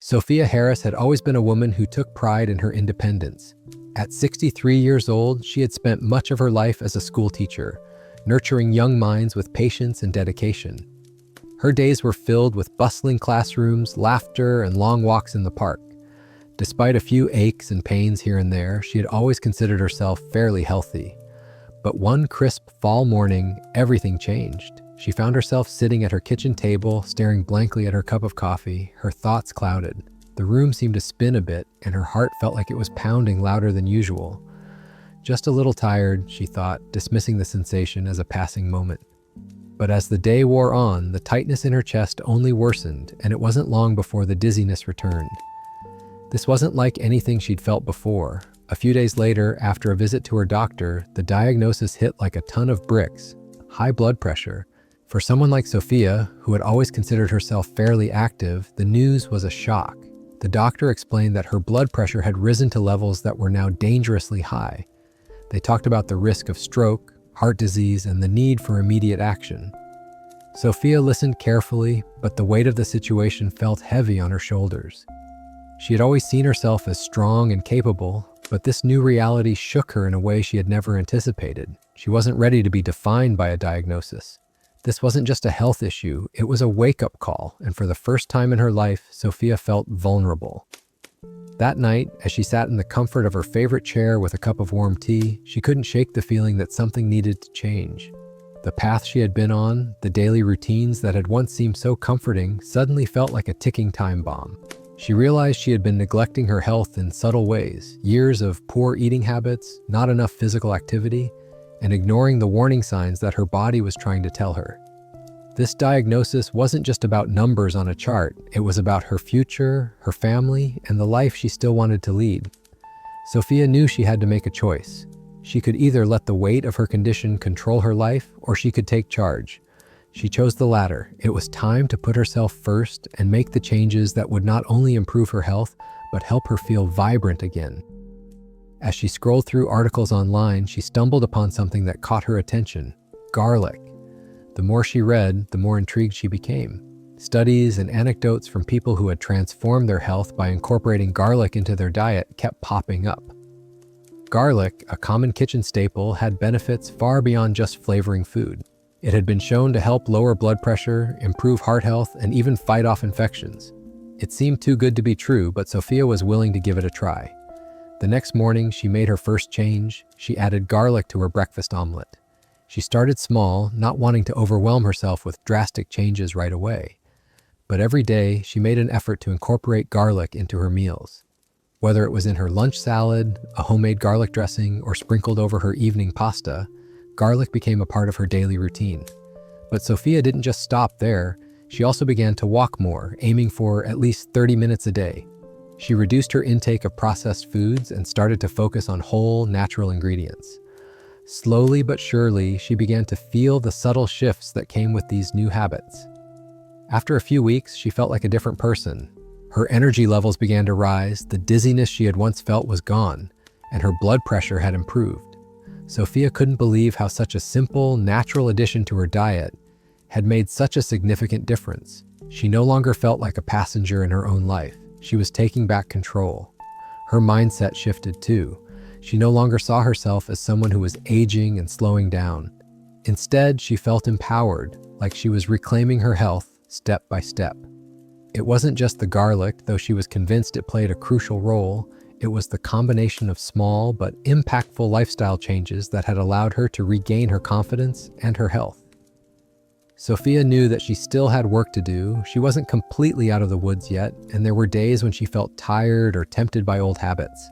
Sophia Harris had always been a woman who took pride in her independence. At 63 years old, she had spent much of her life as a school teacher, nurturing young minds with patience and dedication. Her days were filled with bustling classrooms, laughter, and long walks in the park. Despite a few aches and pains here and there, she had always considered herself fairly healthy. But one crisp fall morning, everything changed. She found herself sitting at her kitchen table, staring blankly at her cup of coffee, her thoughts clouded. The room seemed to spin a bit, and her heart felt like it was pounding louder than usual. Just a little tired, she thought, dismissing the sensation as a passing moment. But as the day wore on, the tightness in her chest only worsened, and it wasn't long before the dizziness returned. This wasn't like anything she'd felt before. A few days later, after a visit to her doctor, the diagnosis hit like a ton of bricks: high blood pressure. For someone like Sophia, who had always considered herself fairly active, the news was a shock. The doctor explained that her blood pressure had risen to levels that were now dangerously high. They talked about the risk of stroke, heart disease, and the need for immediate action. Sophia listened carefully, but the weight of the situation felt heavy on her shoulders. She had always seen herself as strong and capable, but this new reality shook her in a way she had never anticipated. She wasn't ready to be defined by a diagnosis. This wasn't just a health issue, it was a wake-up call, and for the first time in her life, Sophia felt vulnerable. That night, as she sat in the comfort of her favorite chair with a cup of warm tea, she couldn't shake the feeling that something needed to change. The path she had been on, the daily routines that had once seemed so comforting, suddenly felt like a ticking time bomb. She realized she had been neglecting her health in subtle ways: years of poor eating habits, not enough physical activity, and ignoring the warning signs that her body was trying to tell her. This diagnosis wasn't just about numbers on a chart, it was about her future, her family, and the life she still wanted to lead. Sophia knew she had to make a choice. She could either let the weight of her condition control her life, or she could take charge. She chose the latter. It was time to put herself first and make the changes that would not only improve her health, but help her feel vibrant again. As she scrolled through articles online, she stumbled upon something that caught her attention: garlic. The more she read, the more intrigued she became. Studies and anecdotes from people who had transformed their health by incorporating garlic into their diet kept popping up. Garlic, a common kitchen staple, had benefits far beyond just flavoring food. It had been shown to help lower blood pressure, improve heart health, and even fight off infections. It seemed too good to be true, but Sophia was willing to give it a try. The next morning, she made her first change. She added garlic to her breakfast omelet. She started small, not wanting to overwhelm herself with drastic changes right away. But every day, she made an effort to incorporate garlic into her meals. Whether it was in her lunch salad, a homemade garlic dressing, or sprinkled over her evening pasta, garlic became a part of her daily routine. But Sophia didn't just stop there. She also began to walk more, aiming for at least 30 minutes a day. She reduced her intake of processed foods and started to focus on whole, natural ingredients. Slowly but surely, she began to feel the subtle shifts that came with these new habits. After a few weeks, she felt like a different person. Her energy levels began to rise, the dizziness she had once felt was gone, and her blood pressure had improved. Sophia couldn't believe how such a simple, natural addition to her diet had made such a significant difference. She no longer felt like a passenger in her own life. She was taking back control. Her mindset shifted too. She no longer saw herself as someone who was aging and slowing down. Instead, she felt empowered, like she was reclaiming her health step by step. It wasn't just the garlic, though she was convinced it played a crucial role. It was the combination of small but impactful lifestyle changes that had allowed her to regain her confidence and her health. Sophia knew that she still had work to do. She wasn't completely out of the woods yet, and there were days when she felt tired or tempted by old habits.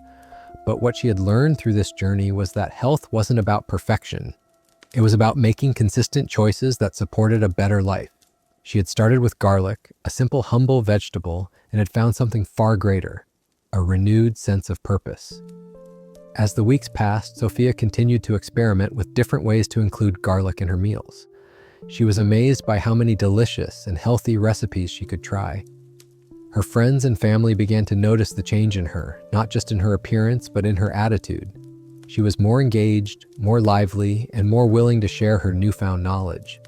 But what she had learned through this journey was that health wasn't about perfection. It was about making consistent choices that supported a better life. She had started with garlic, a simple, humble vegetable, and had found something far greater: a renewed sense of purpose. As the weeks passed, Sophia continued to experiment with different ways to include garlic in her meals. She was amazed by how many delicious and healthy recipes she could try. Her friends and family began to notice the change in her, not just in her appearance, but in her attitude. She was more engaged, more lively, and more willing to share her newfound knowledge.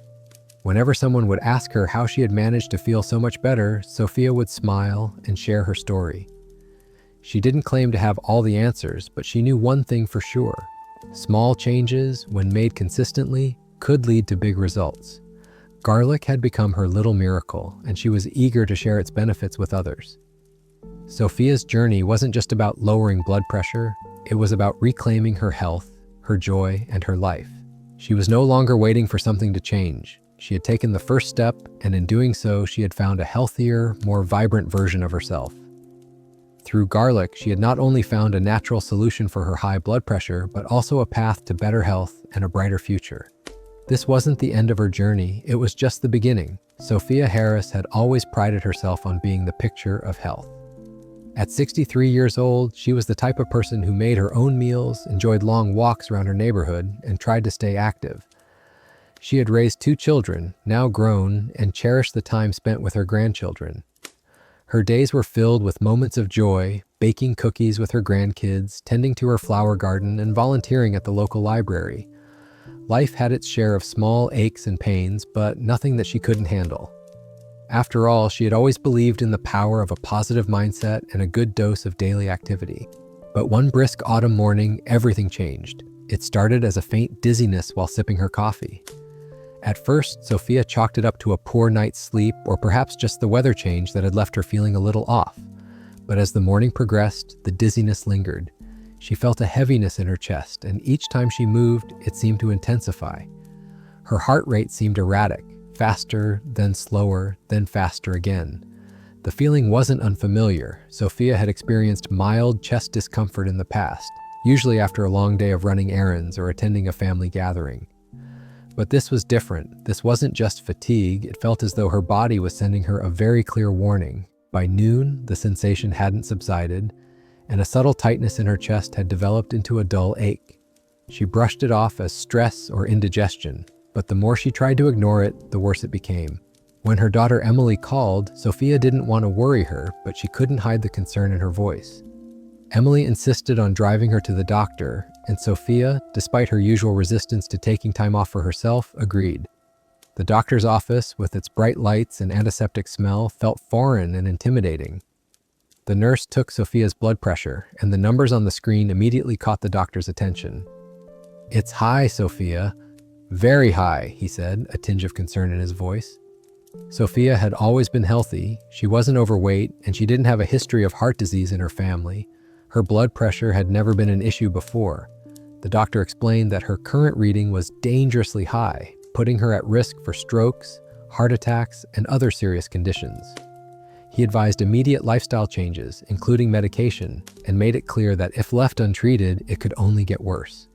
Whenever someone would ask her how she had managed to feel so much better, Sophia would smile and share her story. She didn't claim to have all the answers, but she knew one thing for sure. Small changes, when made consistently, could lead to big results. Garlic had become her little miracle, and she was eager to share its benefits with others. Sophia's journey wasn't just about lowering blood pressure, it was about reclaiming her health, her joy, and her life. She was no longer waiting for something to change. She had taken the first step, and in doing so, she had found a healthier, more vibrant version of herself. Through garlic, she had not only found a natural solution for her high blood pressure, but also a path to better health and a brighter future. This wasn't the end of her journey, it was just the beginning. Sophia Harris had always prided herself on being the picture of health. At 63 years old, she was the type of person who made her own meals, enjoyed long walks around her neighborhood, and tried to stay active. She had raised 2 children, now grown, and cherished the time spent with her grandchildren. Her days were filled with moments of joy, baking cookies with her grandkids, tending to her flower garden, and volunteering at the local library. Life had its share of small aches and pains, but nothing that she couldn't handle. After all, she had always believed in the power of a positive mindset and a good dose of daily activity. But one brisk autumn morning, everything changed. It started as a faint dizziness while sipping her coffee. At first, Sophia chalked it up to a poor night's sleep or perhaps just the weather change that had left her feeling a little off. But as the morning progressed, the dizziness lingered. She felt a heaviness in her chest, and each time she moved, it seemed to intensify. Her heart rate seemed erratic, faster, then slower, then faster again. The feeling wasn't unfamiliar. Sophia had experienced mild chest discomfort in the past, usually after a long day of running errands or attending a family gathering. But this was different. This wasn't just fatigue. It felt as though her body was sending her a very clear warning. By noon, the sensation hadn't subsided, and a subtle tightness in her chest had developed into a dull ache. She brushed it off as stress or indigestion, but the more she tried to ignore it, the worse it became. When her daughter Emily called, Sophia didn't want to worry her, but she couldn't hide the concern in her voice. Emily insisted on driving her to the doctor, and Sophia, despite her usual resistance to taking time off for herself, agreed. The doctor's office, with its bright lights and antiseptic smell, felt foreign and intimidating. The nurse took Sophia's blood pressure, and the numbers on the screen immediately caught the doctor's attention. "It's high, Sophia. Very high," he said, a tinge of concern in his voice. Sophia had always been healthy. She wasn't overweight, and she didn't have a history of heart disease in her family. Her blood pressure had never been an issue before. The doctor explained that her current reading was dangerously high, putting her at risk for strokes, heart attacks, and other serious conditions. He advised immediate lifestyle changes, including medication, and made it clear that if left untreated, it could only get worse.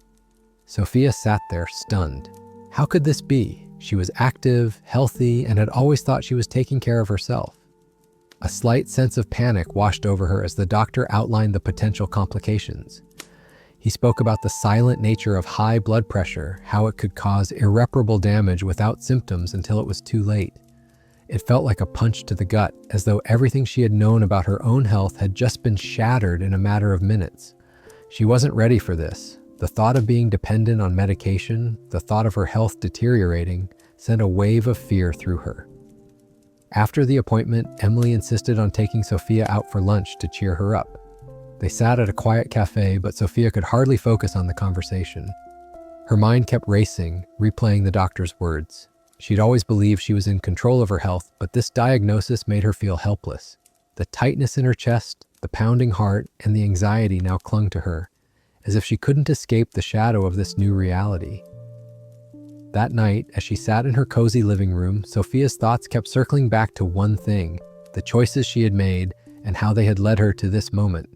Sophia sat there stunned. How could this be? She was active, healthy, and had always thought she was taking care of herself. A slight sense of panic washed over her as the doctor outlined the potential complications. He spoke about the silent nature of high blood pressure, how it could cause irreparable damage without symptoms until it was too late. It felt like a punch to the gut, as though everything she had known about her own health had just been shattered in a matter of minutes. She wasn't ready for this. The thought of being dependent on medication, the thought of her health deteriorating, sent a wave of fear through her. After the appointment, Emily insisted on taking Sophia out for lunch to cheer her up. They sat at a quiet cafe, but Sophia could hardly focus on the conversation. Her mind kept racing, replaying the doctor's words. She'd always believed she was in control of her health, but this diagnosis made her feel helpless. The tightness in her chest, the pounding heart, and the anxiety now clung to her, as if she couldn't escape the shadow of this new reality. That night, as she sat in her cozy living room, Sophia's thoughts kept circling back to one thing, the choices she had made and how they had led her to this moment.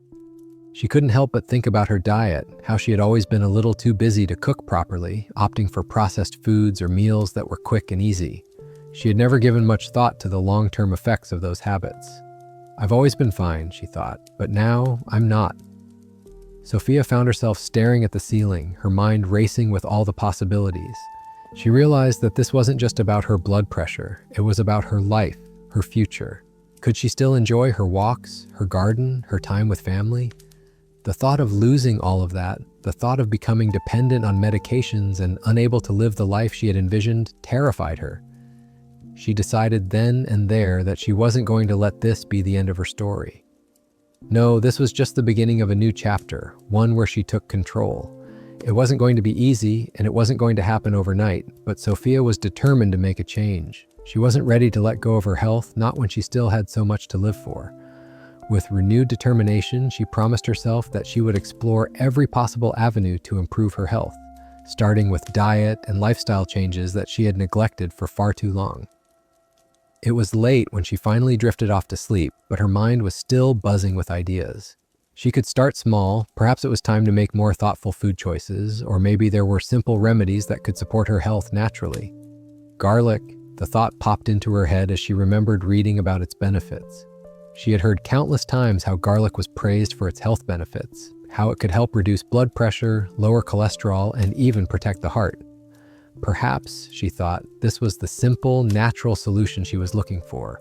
She couldn't help but think about her diet, how she had always been a little too busy to cook properly, opting for processed foods or meals that were quick and easy. She had never given much thought to the long-term effects of those habits. "I've always been fine," she thought, "but now I'm not." Sophia found herself staring at the ceiling, her mind racing with all the possibilities. She realized that this wasn't just about her blood pressure, it was about her life, her future. Could she still enjoy her walks, her garden, her time with family? The thought of losing all of that, the thought of becoming dependent on medications and unable to live the life she had envisioned, terrified her. She decided then and there that she wasn't going to let this be the end of her story. No, this was just the beginning of a new chapter, one where she took control. It wasn't going to be easy, and it wasn't going to happen overnight, but Sophia was determined to make a change. She wasn't ready to let go of her health, not when she still had so much to live for. With renewed determination, she promised herself that she would explore every possible avenue to improve her health, starting with diet and lifestyle changes that she had neglected for far too long. It was late when she finally drifted off to sleep, but her mind was still buzzing with ideas. She could start small. Perhaps it was time to make more thoughtful food choices, or maybe there were simple remedies that could support her health naturally. Garlic, the thought popped into her head as she remembered reading about its benefits. She had heard countless times how garlic was praised for its health benefits, how it could help reduce blood pressure, lower cholesterol, and even protect the heart. Perhaps, she thought, this was the simple, natural solution she was looking for.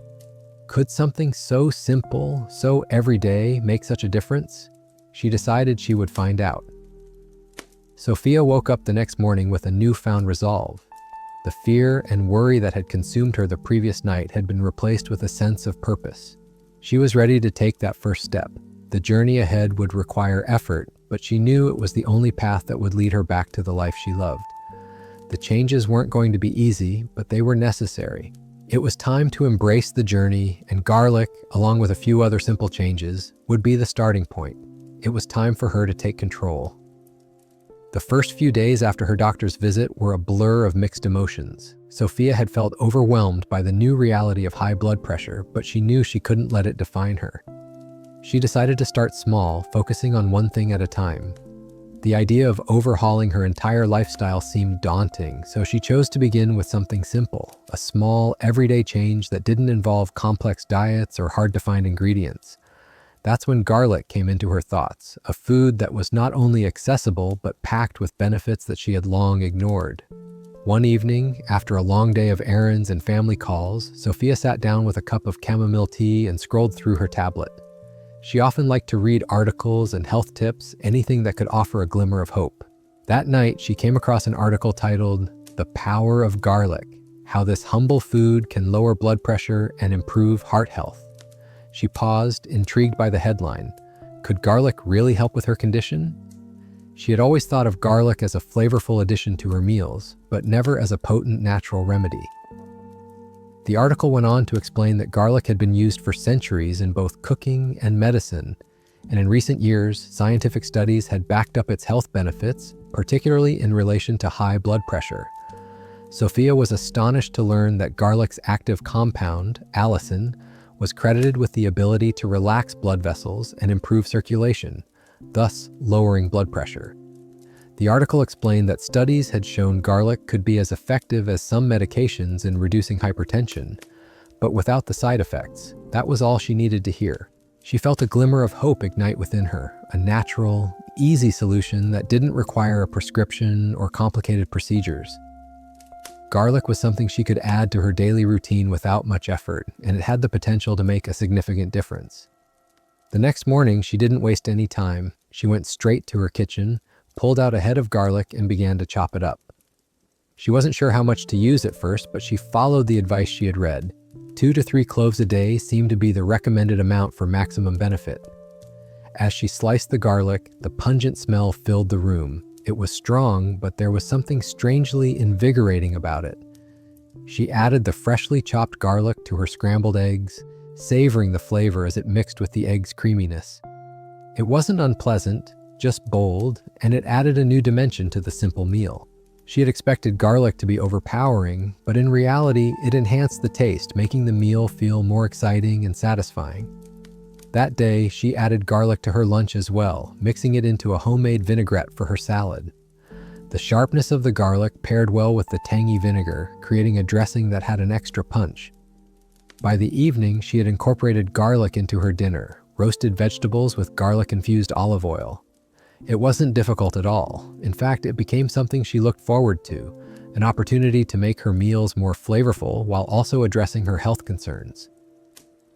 Could something so simple, so everyday, make such a difference? She decided she would find out. Sophia woke up the next morning with a newfound resolve. The fear and worry that had consumed her the previous night had been replaced with a sense of purpose. She was ready to take that first step. The journey ahead would require effort, but she knew it was the only path that would lead her back to the life she loved. The changes weren't going to be easy, but they were necessary. It was time to embrace the journey, and garlic, along with a few other simple changes, would be the starting point. It was time for her to take control. The first few days after her doctor's visit were a blur of mixed emotions. Sophia had felt overwhelmed by the new reality of high blood pressure, but she knew she couldn't let it define her. She decided to start small, focusing on one thing at a time. The idea of overhauling her entire lifestyle seemed daunting, so she chose to begin with something simple, a small, everyday change that didn't involve complex diets or hard-to-find ingredients. That's when garlic came into her thoughts, a food that was not only accessible but packed with benefits that she had long ignored. One evening, after a long day of errands and family calls, Sophia sat down with a cup of chamomile tea and scrolled through her tablet. She often liked to read articles and health tips, anything that could offer a glimmer of hope. That night, she came across an article titled, "The Power of Garlic: How This Humble Food Can Lower Blood Pressure and Improve Heart Health." She paused, intrigued by the headline. Could garlic really help with her condition? She had always thought of garlic as a flavorful addition to her meals, but never as a potent natural remedy. The article went on to explain that garlic had been used for centuries in both cooking and medicine, and in recent years, scientific studies had backed up its health benefits, particularly in relation to high blood pressure. Sophia was astonished to learn that garlic's active compound, allicin, was credited with the ability to relax blood vessels and improve circulation, thus lowering blood pressure. The article explained that studies had shown garlic could be as effective as some medications in reducing hypertension, but without the side effects. That was all she needed to hear. She felt a glimmer of hope ignite within her, a natural, easy solution that didn't require a prescription or complicated procedures. Garlic was something she could add to her daily routine without much effort, and it had the potential to make a significant difference. The next morning, she didn't waste any time. She went straight to her kitchen, pulled out a head of garlic, and began to chop it up. She wasn't sure how much to use at first, but she followed the advice she had read. 2 to 3 cloves a day seemed to be the recommended amount for maximum benefit. As she sliced the garlic, the pungent smell filled the room. It was strong, but there was something strangely invigorating about it. She added the freshly chopped garlic to her scrambled eggs, savoring the flavor as it mixed with the egg's creaminess. It wasn't unpleasant, just bold, and it added a new dimension to the simple meal. She had expected garlic to be overpowering, but in reality, it enhanced the taste, making the meal feel more exciting and satisfying. That day, she added garlic to her lunch as well, mixing it into a homemade vinaigrette for her salad. The sharpness of the garlic paired well with the tangy vinegar, creating a dressing that had an extra punch. By the evening, she had incorporated garlic into her dinner, roasted vegetables with garlic-infused olive oil. It wasn't difficult at all. In fact, it became something she looked forward to, an opportunity to make her meals more flavorful while also addressing her health concerns.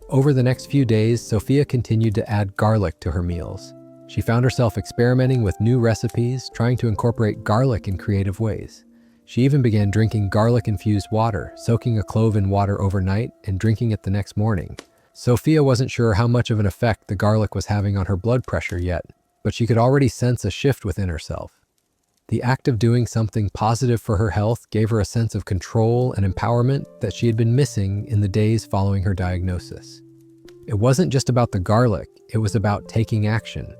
Over the next few days, Sophia continued to add garlic to her meals. She found herself experimenting with new recipes, trying to incorporate garlic in creative ways. She even began drinking garlic-infused water, soaking a clove in water overnight and drinking it the next morning. Sophia wasn't sure how much of an effect the garlic was having on her blood pressure yet, but she could already sense a shift within herself. The act of doing something positive for her health gave her a sense of control and empowerment that she had been missing in the days following her diagnosis. It wasn't just about the garlic, it was about taking action.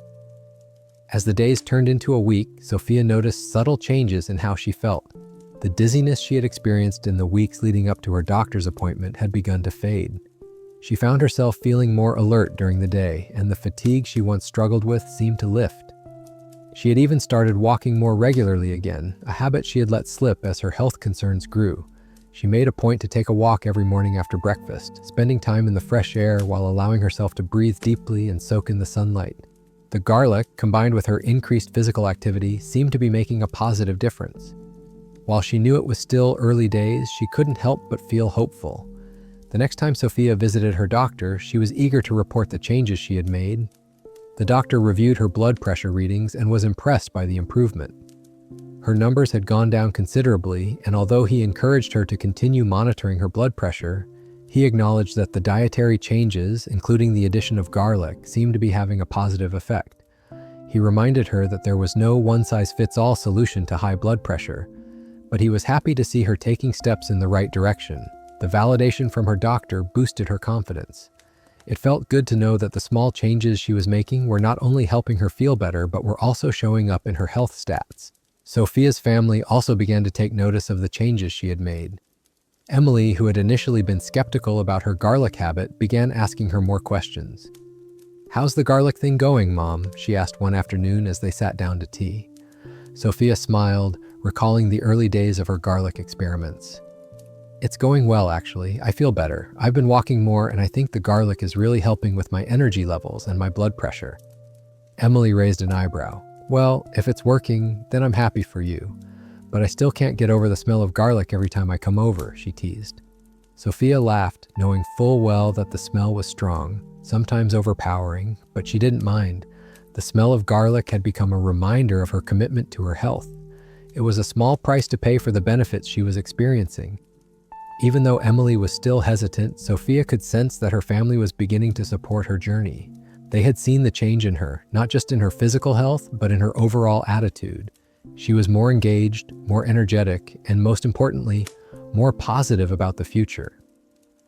As the days turned into a week, Sophia noticed subtle changes in how she felt. The dizziness she had experienced in the weeks leading up to her doctor's appointment had begun to fade. She found herself feeling more alert during the day, and the fatigue she once struggled with seemed to lift. She had even started walking more regularly again, a habit she had let slip as her health concerns grew. She made a point to take a walk every morning after breakfast, spending time in the fresh air while allowing herself to breathe deeply and soak in the sunlight. The garlic, combined with her increased physical activity, seemed to be making a positive difference. While she knew it was still early days, she couldn't help but feel hopeful. The next time Sophia visited her doctor, she was eager to report the changes she had made. The doctor reviewed her blood pressure readings and was impressed by the improvement. Her numbers had gone down considerably, and although he encouraged her to continue monitoring her blood pressure, he acknowledged that the dietary changes, including the addition of garlic, seemed to be having a positive effect. He reminded her that there was no one-size-fits-all solution to high blood pressure, but he was happy to see her taking steps in the right direction. The validation from her doctor boosted her confidence. It felt good to know that the small changes she was making were not only helping her feel better, but were also showing up in her health stats. Sophia's family also began to take notice of the changes she had made. Emily, who had initially been skeptical about her garlic habit, began asking her more questions. "How's the garlic thing going, Mom?" she asked one afternoon as they sat down to tea. Sophia smiled, recalling the early days of her garlic experiments. "It's going well, actually. I feel better. I've been walking more, and I think the garlic is really helping with my energy levels and my blood pressure." Emily raised an eyebrow. "Well, if it's working, then I'm happy for you. But I still can't get over the smell of garlic every time I come over," she teased. Sophia laughed, knowing full well that the smell was strong, sometimes overpowering, but she didn't mind. The smell of garlic had become a reminder of her commitment to her health. It was a small price to pay for the benefits she was experiencing. Even though Emily was still hesitant, Sophia could sense that her family was beginning to support her journey. They had seen the change in her, not just in her physical health, but in her overall attitude. She was more engaged, more energetic, and most importantly, more positive about the future.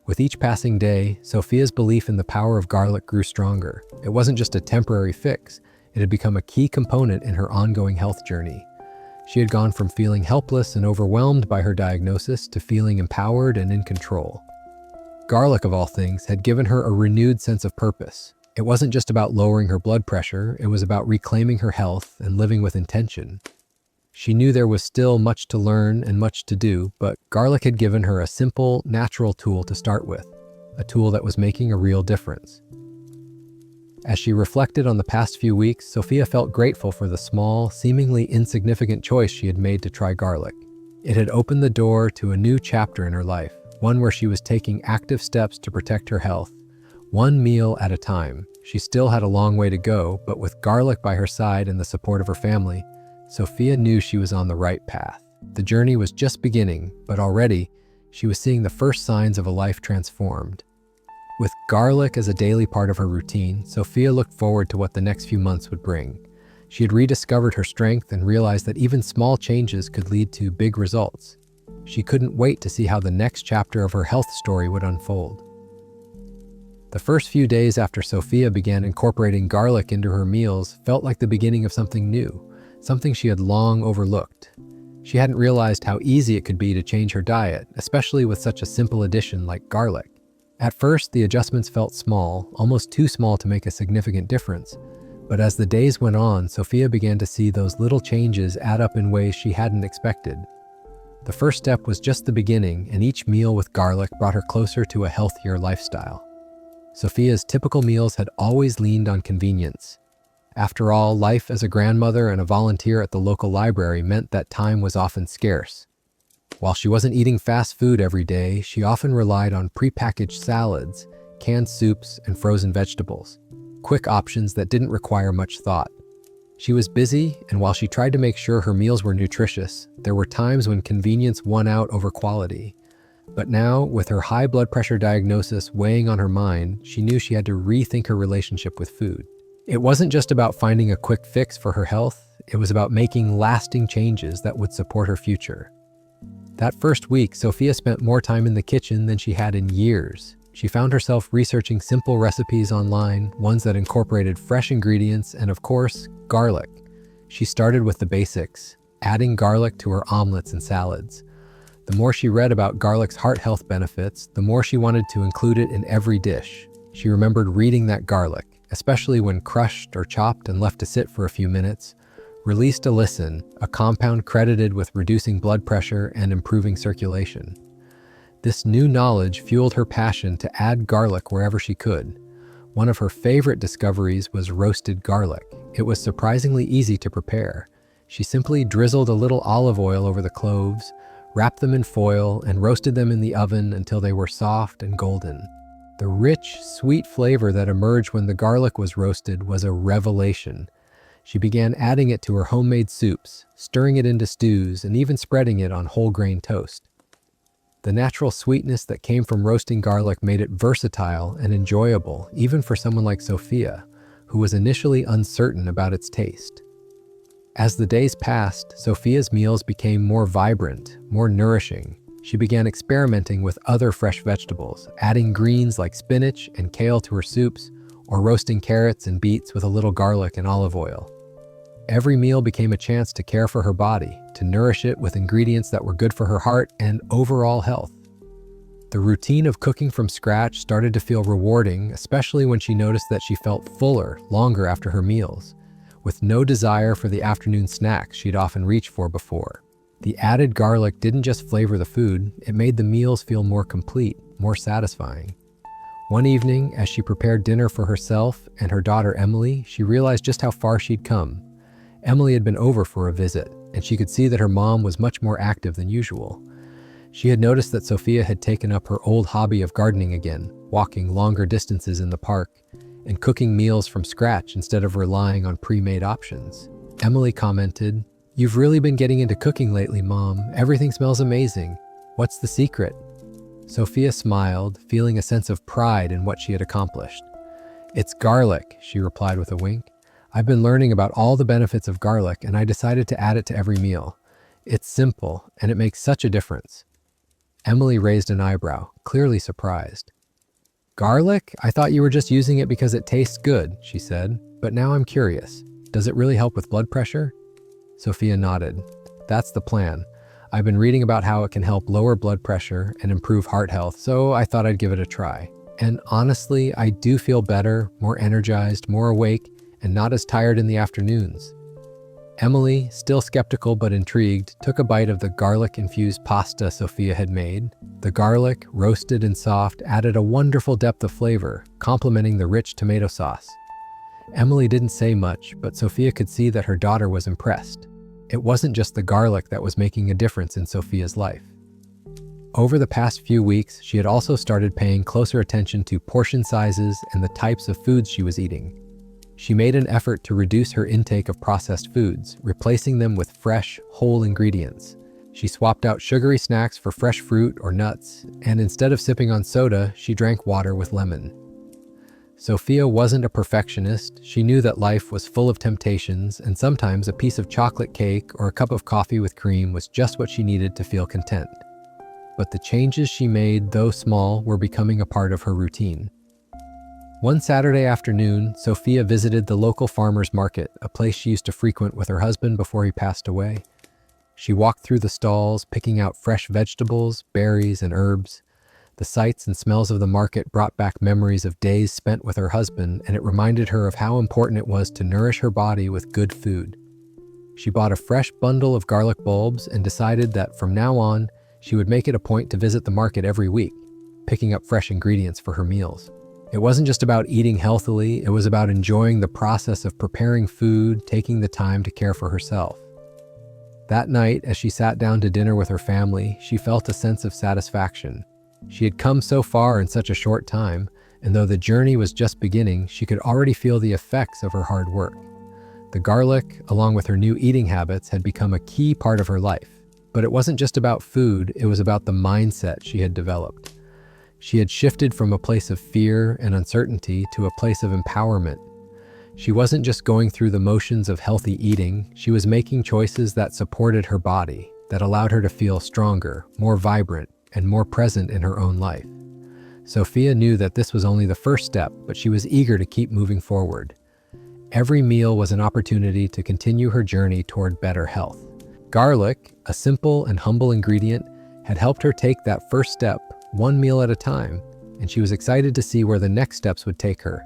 With each passing day, Sophia's belief in the power of garlic grew stronger. It wasn't just a temporary fix, it had become a key component in her ongoing health journey. She had gone from feeling helpless and overwhelmed by her diagnosis to feeling empowered and in control. Garlic, of all things, had given her a renewed sense of purpose. It wasn't just about lowering her blood pressure, it was about reclaiming her health and living with intention. She knew there was still much to learn and much to do, but garlic had given her a simple, natural tool to start with, a tool that was making a real difference. As she reflected on the past few weeks, Sophia felt grateful for the small, seemingly insignificant choice she had made to try garlic. It had opened the door to a new chapter in her life, one where she was taking active steps to protect her health, one meal at a time. She still had a long way to go, but with garlic by her side and the support of her family, Sophia knew she was on the right path. The journey was just beginning, but already she was seeing the first signs of a life transformed. With garlic as a daily part of her routine, Sophia looked forward to what the next few months would bring. She had rediscovered her strength and realized that even small changes could lead to big results. She couldn't wait to see how the next chapter of her health story would unfold. The first few days after Sophia began incorporating garlic into her meals felt like the beginning of something new, something she had long overlooked. She hadn't realized how easy it could be to change her diet, especially with such a simple addition like garlic. At first, the adjustments felt small, almost too small to make a significant difference. But as the days went on, Sophia began to see those little changes add up in ways she hadn't expected. The first step was just the beginning, and each meal with garlic brought her closer to a healthier lifestyle. Sophia's typical meals had always leaned on convenience. After all, life as a grandmother and a volunteer at the local library meant that time was often scarce. While she wasn't eating fast food every day, she often relied on prepackaged salads, canned soups, and frozen vegetables, quick options that didn't require much thought. She was busy, and while she tried to make sure her meals were nutritious, there were times when convenience won out over quality. But now, with her high blood pressure diagnosis weighing on her mind, she knew she had to rethink her relationship with food. It wasn't just about finding a quick fix for her health, it was about making lasting changes that would support her future. That first week, Sophia spent more time in the kitchen than she had in years. She found herself researching simple recipes online, ones that incorporated fresh ingredients and, of course, garlic. She started with the basics, adding garlic to her omelets and salads. The more she read about garlic's heart health benefits, the more she wanted to include it in every dish. She remembered reading that garlic, especially when crushed or chopped and left to sit for a few minutes, released allicin, a compound credited with reducing blood pressure and improving circulation. This new knowledge fueled her passion to add garlic wherever she could. One of her favorite discoveries was roasted garlic. It was surprisingly easy to prepare. She simply drizzled a little olive oil over the cloves, wrapped them in foil, and roasted them in the oven until they were soft and golden. The rich, sweet flavor that emerged when the garlic was roasted was a revelation. She began adding it to her homemade soups, stirring it into stews, and even spreading it on whole grain toast. The natural sweetness that came from roasting garlic made it versatile and enjoyable, even for someone like Sophia, who was initially uncertain about its taste. As the days passed, Sophia's meals became more vibrant, more nourishing. She began experimenting with other fresh vegetables, adding greens like spinach and kale to her soups, or roasting carrots and beets with a little garlic and olive oil. Every meal became a chance to care for her body, to nourish it with ingredients that were good for her heart and overall health. The routine of cooking from scratch started to feel rewarding, especially when she noticed that she felt fuller longer after her meals, with no desire for the afternoon snacks she'd often reached for before. The added garlic didn't just flavor the food, it made the meals feel more complete, more satisfying. One evening, as she prepared dinner for herself and her daughter Emily, she realized just how far she'd come. Emily had been over for a visit, and she could see that her mom was much more active than usual. She had noticed that Sophia had taken up her old hobby of gardening again, walking longer distances in the park, and cooking meals from scratch instead of relying on pre-made options. Emily commented, "You've really been getting into cooking lately, Mom. Everything smells amazing. What's the secret?" Sophia smiled, feeling a sense of pride in what she had accomplished. "It's garlic," she replied with a wink. "I've been learning about all the benefits of garlic, and I decided to add it to every meal. It's simple, and it makes such a difference." Emily raised an eyebrow, clearly surprised. "Garlic? I thought you were just using it because it tastes good," she said. "But now I'm curious. Does it really help with blood pressure?" Sophia nodded. "That's the plan. I've been reading about how it can help lower blood pressure and improve heart health, so I thought I'd give it a try. And honestly, I do feel better, more energized, more awake, and not as tired in the afternoons." Emily, still skeptical but intrigued, took a bite of the garlic-infused pasta Sophia had made. The garlic, roasted and soft, added a wonderful depth of flavor, complementing the rich tomato sauce. Emily didn't say much, but Sophia could see that her daughter was impressed. It wasn't just the garlic that was making a difference in Sophia's life. Over the past few weeks, she had also started paying closer attention to portion sizes and the types of foods she was eating. She made an effort to reduce her intake of processed foods, replacing them with fresh, whole ingredients. She swapped out sugary snacks for fresh fruit or nuts, and instead of sipping on soda, she drank water with lemon. Sophia wasn't a perfectionist. She knew that life was full of temptations, and sometimes a piece of chocolate cake or a cup of coffee with cream was just what she needed to feel content. But the changes she made, though small, were becoming a part of her routine. One Saturday afternoon, Sophia visited the local farmer's market, a place she used to frequent with her husband before he passed away. She walked through the stalls, picking out fresh vegetables, berries, and herbs. The sights and smells of the market brought back memories of days spent with her husband, and it reminded her of how important it was to nourish her body with good food. She bought a fresh bundle of garlic bulbs and decided that from now on, she would make it a point to visit the market every week, picking up fresh ingredients for her meals. It wasn't just about eating healthily, it was about enjoying the process of preparing food, taking the time to care for herself. That night, as she sat down to dinner with her family, she felt a sense of satisfaction. She had come so far in such a short time, and though the journey was just beginning, she could already feel the effects of her hard work. The garlic, along with her new eating habits, had become a key part of her life. But it wasn't just about food, it was about the mindset she had developed. She had shifted from a place of fear and uncertainty to a place of empowerment. She wasn't just going through the motions of healthy eating, she was making choices that supported her body, that allowed her to feel stronger, more vibrant, and more present in her own life. Sophia knew that this was only the first step, but she was eager to keep moving forward. Every meal was an opportunity to continue her journey toward better health. Garlic, a simple and humble ingredient, had helped her take that first step, one meal at a time, and she was excited to see where the next steps would take her.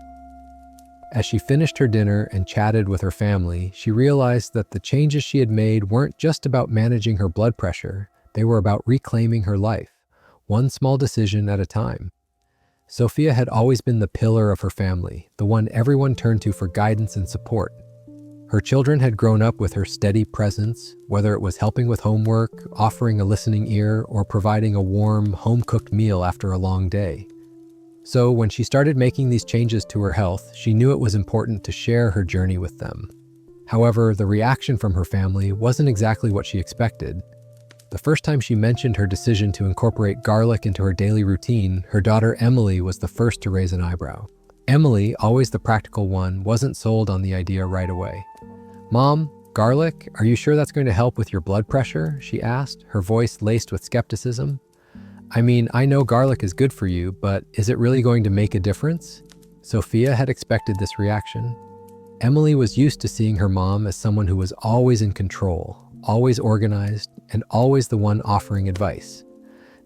As she finished her dinner and chatted with her family, she realized that the changes she had made weren't just about managing her blood pressure, they were about reclaiming her life, one small decision at a time. Sophia had always been the pillar of her family, the one everyone turned to for guidance and support. Her children had grown up with her steady presence, whether it was helping with homework, offering a listening ear, or providing a warm, home-cooked meal after a long day. So when she started making these changes to her health, she knew it was important to share her journey with them. However, the reaction from her family wasn't exactly what she expected. The first time she mentioned her decision to incorporate garlic into her daily routine, her daughter Emily was the first to raise an eyebrow. Emily, always the practical one, wasn't sold on the idea right away. "Mom, garlic, are you sure that's going to help with your blood pressure?" she asked, her voice laced with skepticism. "I mean, I know garlic is good for you, but is it really going to make a difference?" Sophia had expected this reaction. Emily was used to seeing her mom as someone who was always in control, always organized, and always the one offering advice.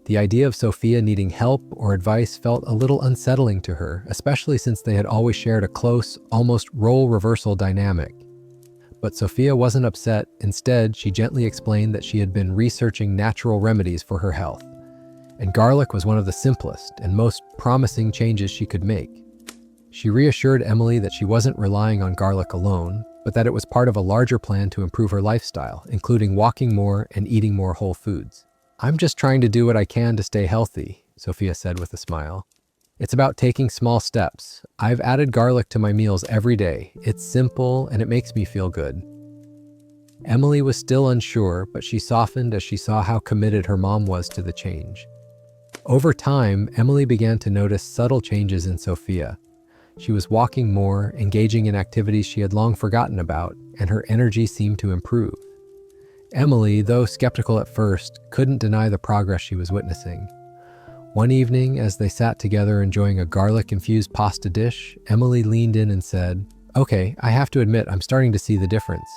The idea of Sophia needing help or advice felt a little unsettling to her, especially since they had always shared a close, almost role reversal dynamic. But Sophia wasn't upset. Instead, she gently explained that she had been researching natural remedies for her health, and garlic was one of the simplest and most promising changes she could make. She reassured Emily that she wasn't relying on garlic alone, but that it was part of a larger plan to improve her lifestyle, including walking more and eating more whole foods. "I'm just trying to do what I can to stay healthy," Sophia said with a smile. "It's about taking small steps. I've added garlic to my meals every day. It's simple and it makes me feel good." Emily was still unsure, but she softened as she saw how committed her mom was to the change. Over time, Emily began to notice subtle changes in Sophia. She was walking more, engaging in activities she had long forgotten about, and her energy seemed to improve. Emily, though skeptical at first, couldn't deny the progress she was witnessing. One evening, as they sat together enjoying a garlic-infused pasta dish, Emily leaned in and said, "Okay, I have to admit I'm starting to see the difference.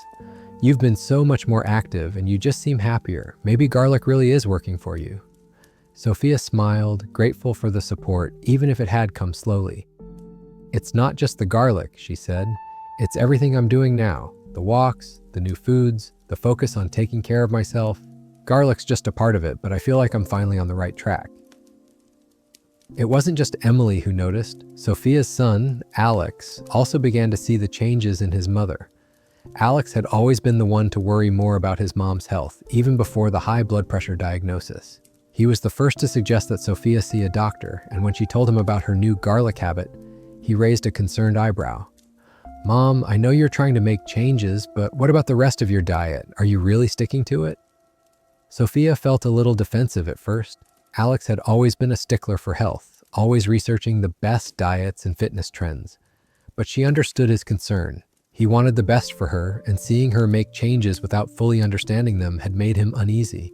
You've been so much more active and you just seem happier. Maybe garlic really is working for you." Sophia smiled, grateful for the support, even if it had come slowly. "It's not just the garlic," she said. "It's everything I'm doing now. The walks, the new foods, the focus on taking care of myself. Garlic's just a part of it, but I feel like I'm finally on the right track." It wasn't just Emily who noticed. Sophia's son, Alex, also began to see the changes in his mother. Alex had always been the one to worry more about his mom's health, even before the high blood pressure diagnosis. He was the first to suggest that Sophia see a doctor, and when she told him about her new garlic habit, he raised a concerned eyebrow. "Mom, I know you're trying to make changes, but what about the rest of your diet? Are you really sticking to it?" Sophia felt a little defensive at first. Alex had always been a stickler for health, always researching the best diets and fitness trends. But she understood his concern. He wanted the best for her, and seeing her make changes without fully understanding them had made him uneasy.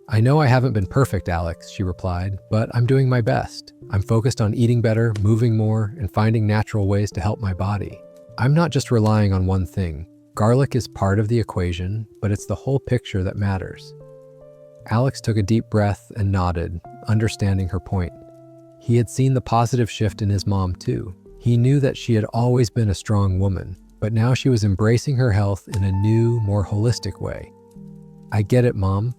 "I know I haven't been perfect, Alex," she replied, "but I'm doing my best. I'm focused on eating better, moving more, and finding natural ways to help my body. I'm not just relying on one thing. Garlic is part of the equation, but it's the whole picture that matters." Alex took a deep breath and nodded, understanding her point. He had seen the positive shift in his mom too. He knew that she had always been a strong woman, but now she was embracing her health in a new, more holistic way. "I get it, Mom.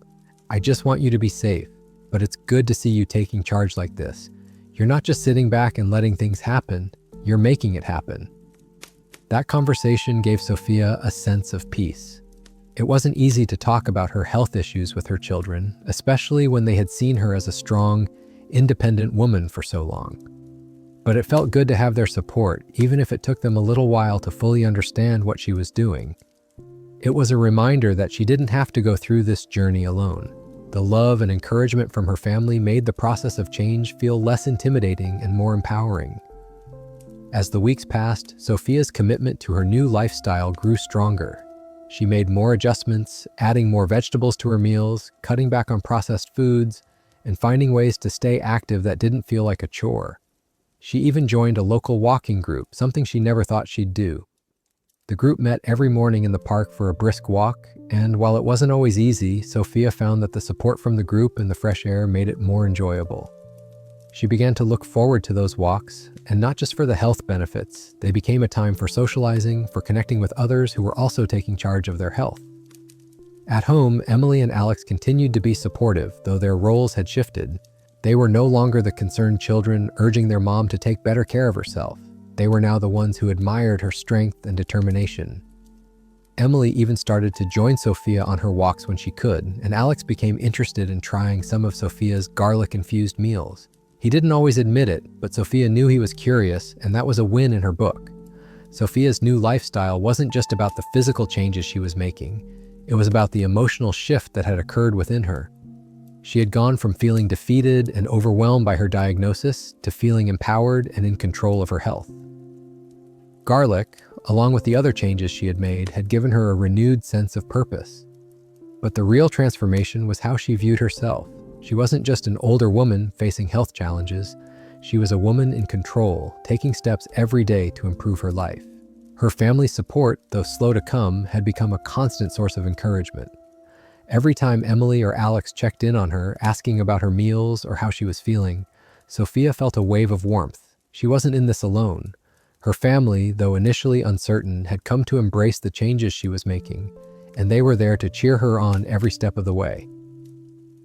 I just want you to be safe, but it's good to see you taking charge like this. You're not just sitting back and letting things happen, you're making it happen." That conversation gave Sophia a sense of peace. It wasn't easy to talk about her health issues with her children, especially when they had seen her as a strong, independent woman for so long. But it felt good to have their support, even if it took them a little while to fully understand what she was doing. It was a reminder that she didn't have to go through this journey alone. The love and encouragement from her family made the process of change feel less intimidating and more empowering. As the weeks passed, Sophia's commitment to her new lifestyle grew stronger. She made more adjustments, adding more vegetables to her meals, cutting back on processed foods, and finding ways to stay active that didn't feel like a chore. She even joined a local walking group, something she never thought she'd do. The group met every morning in the park for a brisk walk, and while it wasn't always easy, Sophia found that the support from the group and the fresh air made it more enjoyable. She began to look forward to those walks, and not just for the health benefits, they became a time for socializing, for connecting with others who were also taking charge of their health. At home, Emily and Alex continued to be supportive, though their roles had shifted. They were no longer the concerned children urging their mom to take better care of herself. They were now the ones who admired her strength and determination. Emily even started to join Sophia on her walks when she could, and Alex became interested in trying some of Sophia's garlic-infused meals. He didn't always admit it, but Sophia knew he was curious, and that was a win in her book. Sophia's new lifestyle wasn't just about the physical changes she was making. It was about the emotional shift that had occurred within her. She had gone from feeling defeated and overwhelmed by her diagnosis to feeling empowered and in control of her health. Garlic, along with the other changes she had made, had given her a renewed sense of purpose. But the real transformation was how she viewed herself. She wasn't just an older woman facing health challenges. She was a woman in control, taking steps every day to improve her life. Her family's support, though slow to come, had become a constant source of encouragement. Every time Emily or Alex checked in on her, asking about her meals or how she was feeling, Sophia felt a wave of warmth. She wasn't in this alone. Her family, though initially uncertain, had come to embrace the changes she was making, and they were there to cheer her on every step of the way.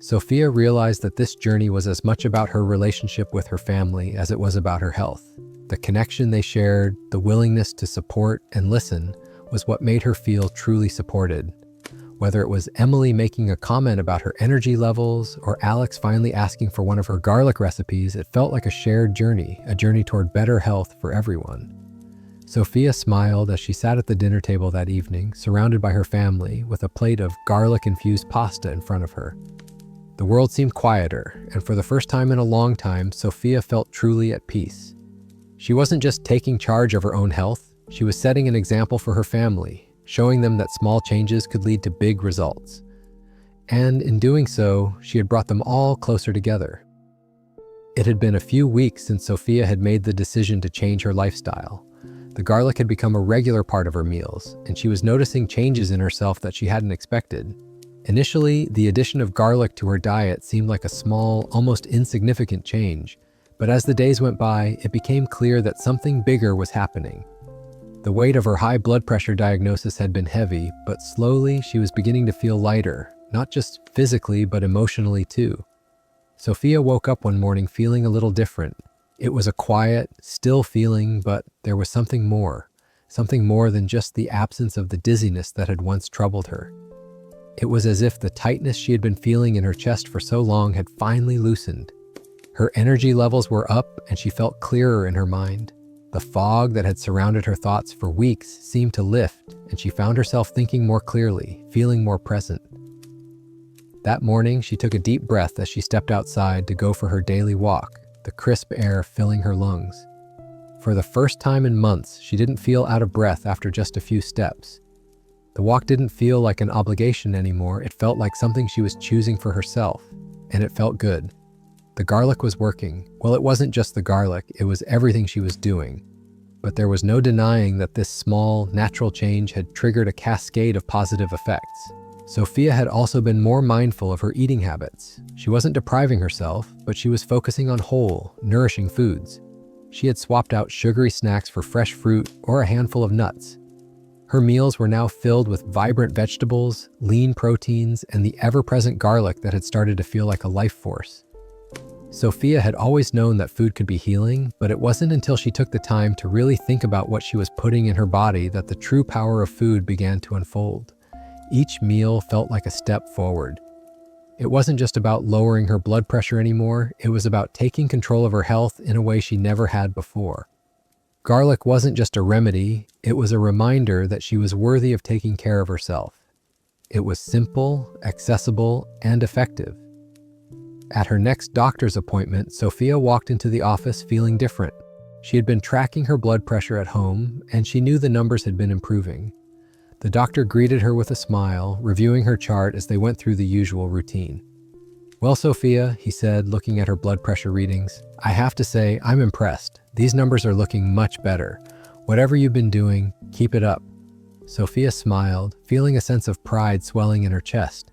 Sophia realized that this journey was as much about her relationship with her family as it was about her health. The connection they shared, the willingness to support and listen, was what made her feel truly supported. Whether it was Emily making a comment about her energy levels or Alex finally asking for one of her garlic recipes, it felt like a shared journey, a journey toward better health for everyone. Sophia smiled as she sat at the dinner table that evening, surrounded by her family, with a plate of garlic-infused pasta in front of her. The world seemed quieter, and for the first time in a long time, Sophia felt truly at peace. She wasn't just taking charge of her own health, she was setting an example for her family, showing them that small changes could lead to big results. And in doing so, she had brought them all closer together. It had been a few weeks since Sophia had made the decision to change her lifestyle. The garlic had become a regular part of her meals, and she was noticing changes in herself that she hadn't expected. Initially, the addition of garlic to her diet seemed like a small, almost insignificant change, but as the days went by, it became clear that something bigger was happening. The weight of her high blood pressure diagnosis had been heavy, but slowly she was beginning to feel lighter, not just physically, but emotionally too. Sophia woke up one morning feeling a little different. It was a quiet, still feeling, but there was something more than just the absence of the dizziness that had once troubled her. It was as if the tightness she had been feeling in her chest for so long had finally loosened. Her energy levels were up and she felt clearer in her mind. The fog that had surrounded her thoughts for weeks seemed to lift, and she found herself thinking more clearly, feeling more present. That morning, she took a deep breath as she stepped outside to go for her daily walk, the crisp air filling her lungs. For the first time in months, she didn't feel out of breath after just a few steps. The walk didn't feel like an obligation anymore. It felt like something she was choosing for herself, and it felt good. The garlic was working. Well, it wasn't just the garlic, it was everything she was doing. But there was no denying that this small, natural change had triggered a cascade of positive effects. Sophia had also been more mindful of her eating habits. She wasn't depriving herself, but she was focusing on whole, nourishing foods. She had swapped out sugary snacks for fresh fruit or a handful of nuts. Her meals were now filled with vibrant vegetables, lean proteins, and the ever-present garlic that had started to feel like a life force. Sophia had always known that food could be healing, but it wasn't until she took the time to really think about what she was putting in her body that the true power of food began to unfold. Each meal felt like a step forward. It wasn't just about lowering her blood pressure anymore, it was about taking control of her health in a way she never had before. Garlic wasn't just a remedy, it was a reminder that she was worthy of taking care of herself. It was simple, accessible, and effective. At her next doctor's appointment, Sophia walked into the office feeling different. She had been tracking her blood pressure at home, and she knew the numbers had been improving. The doctor greeted her with a smile, reviewing her chart as they went through the usual routine. "Well, Sophia," he said, looking at her blood pressure readings, "I have to say, I'm impressed. These numbers are looking much better. Whatever you've been doing, keep it up." Sophia smiled, feeling a sense of pride swelling in her chest.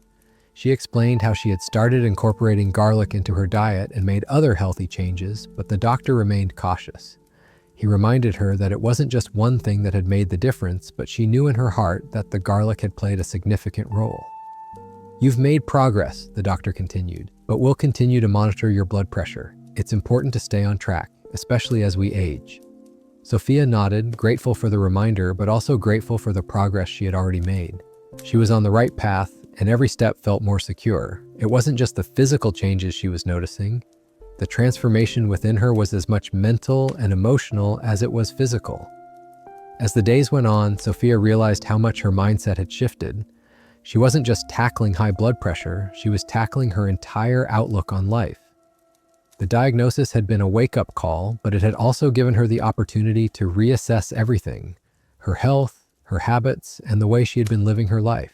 She explained how she had started incorporating garlic into her diet and made other healthy changes, but the doctor remained cautious. He reminded her that it wasn't just one thing that had made the difference, but she knew in her heart that the garlic had played a significant role. "You've made progress," the doctor continued, "but we'll continue to monitor your blood pressure. It's important to stay on track, especially as we age." Sophia nodded, grateful for the reminder, but also grateful for the progress she had already made. She was on the right path, and every step felt more secure. It wasn't just the physical changes she was noticing. The transformation within her was as much mental and emotional as it was physical. As the days went on, Sophia realized how much her mindset had shifted. She wasn't just tackling high blood pressure, she was tackling her entire outlook on life. The diagnosis had been a wake-up call, but it had also given her the opportunity to reassess everything: her health, her habits, and the way she had been living her life.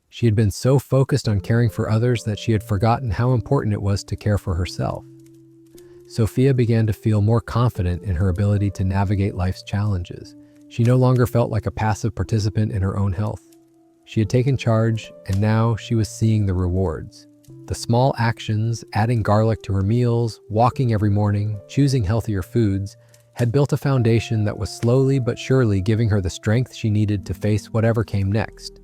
She had been so focused on caring for others that she had forgotten how important it was to care for herself. Sophia began to feel more confident in her ability to navigate life's challenges. She no longer felt like a passive participant in her own health. She had taken charge, and now she was seeing the rewards. The small actions, adding garlic to her meals, walking every morning, choosing healthier foods, had built a foundation that was slowly but surely giving her the strength she needed to face whatever came next.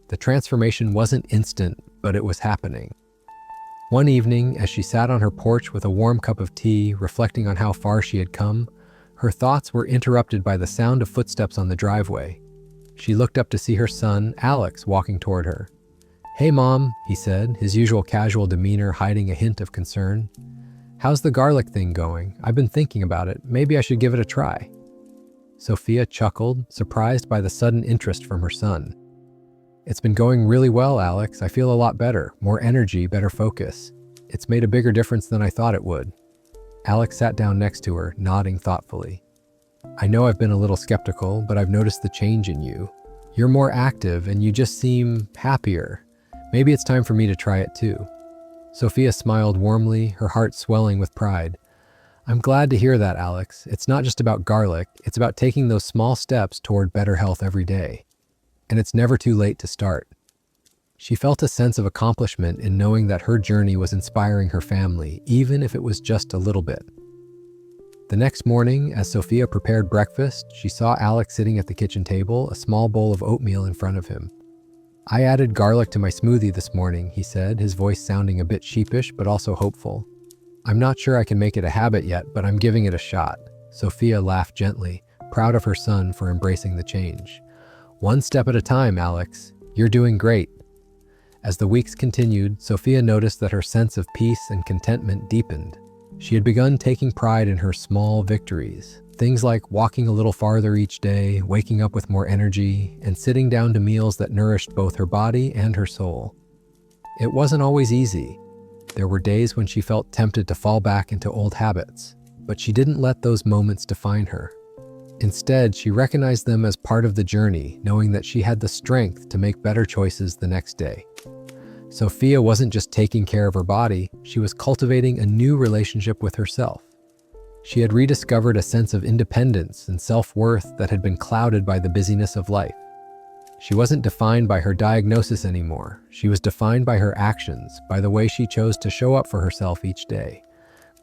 The transformation wasn't instant, but it was happening. One evening, as she sat on her porch with a warm cup of tea, reflecting on how far she had come, her thoughts were interrupted by the sound of footsteps on the driveway. She looked up to see her son, Alex, walking toward her. "Hey, Mom," he said, his usual casual demeanor hiding a hint of concern. "How's the garlic thing going? I've been thinking about it. Maybe I should give it a try." Sophia chuckled, surprised by the sudden interest from her son. "It's been going really well, Alex. I feel a lot better, more energy, better focus. It's made a bigger difference than I thought it would." Alex sat down next to her, nodding thoughtfully. "I know I've been a little skeptical, but I've noticed the change in you. You're more active and you just seem happier. Maybe it's time for me to try it too." Sophia smiled warmly, her heart swelling with pride. "I'm glad to hear that, Alex. It's not just about garlic, it's about taking those small steps toward better health every day. And it's never too late to start." She felt a sense of accomplishment in knowing that her journey was inspiring her family, even if it was just a little bit. The next morning, as Sophia prepared breakfast, she saw Alex sitting at the kitchen table, a small bowl of oatmeal in front of him. "I added garlic to my smoothie this morning," he said, his voice sounding a bit sheepish but also hopeful. "I'm not sure I can make it a habit yet, but I'm giving it a shot." Sophia laughed gently, proud of her son for embracing the change. "One step at a time, Alex. You're doing great." As the weeks continued, Sophia noticed that her sense of peace and contentment deepened. She had begun taking pride in her small victories, things like walking a little farther each day, waking up with more energy, and sitting down to meals that nourished both her body and her soul. It wasn't always easy. There were days when she felt tempted to fall back into old habits, but she didn't let those moments define her. Instead, she recognized them as part of the journey, knowing that she had the strength to make better choices the next day. Sophia wasn't just taking care of her body, she was cultivating a new relationship with herself. She had rediscovered a sense of independence and self-worth that had been clouded by the busyness of life. She wasn't defined by her diagnosis anymore. She was defined by her actions, by the way she chose to show up for herself each day.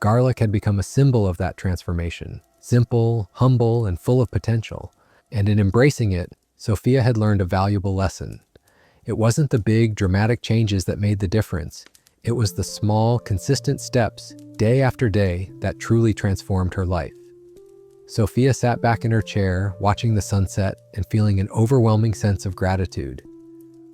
Garlic had become a symbol of that transformation, simple, humble, and full of potential. And in embracing it, Sophia had learned a valuable lesson. It wasn't the big, dramatic changes that made the difference. It was the small, consistent steps, day after day, that truly transformed her life. Sophia sat back in her chair, watching the sunset and feeling an overwhelming sense of gratitude.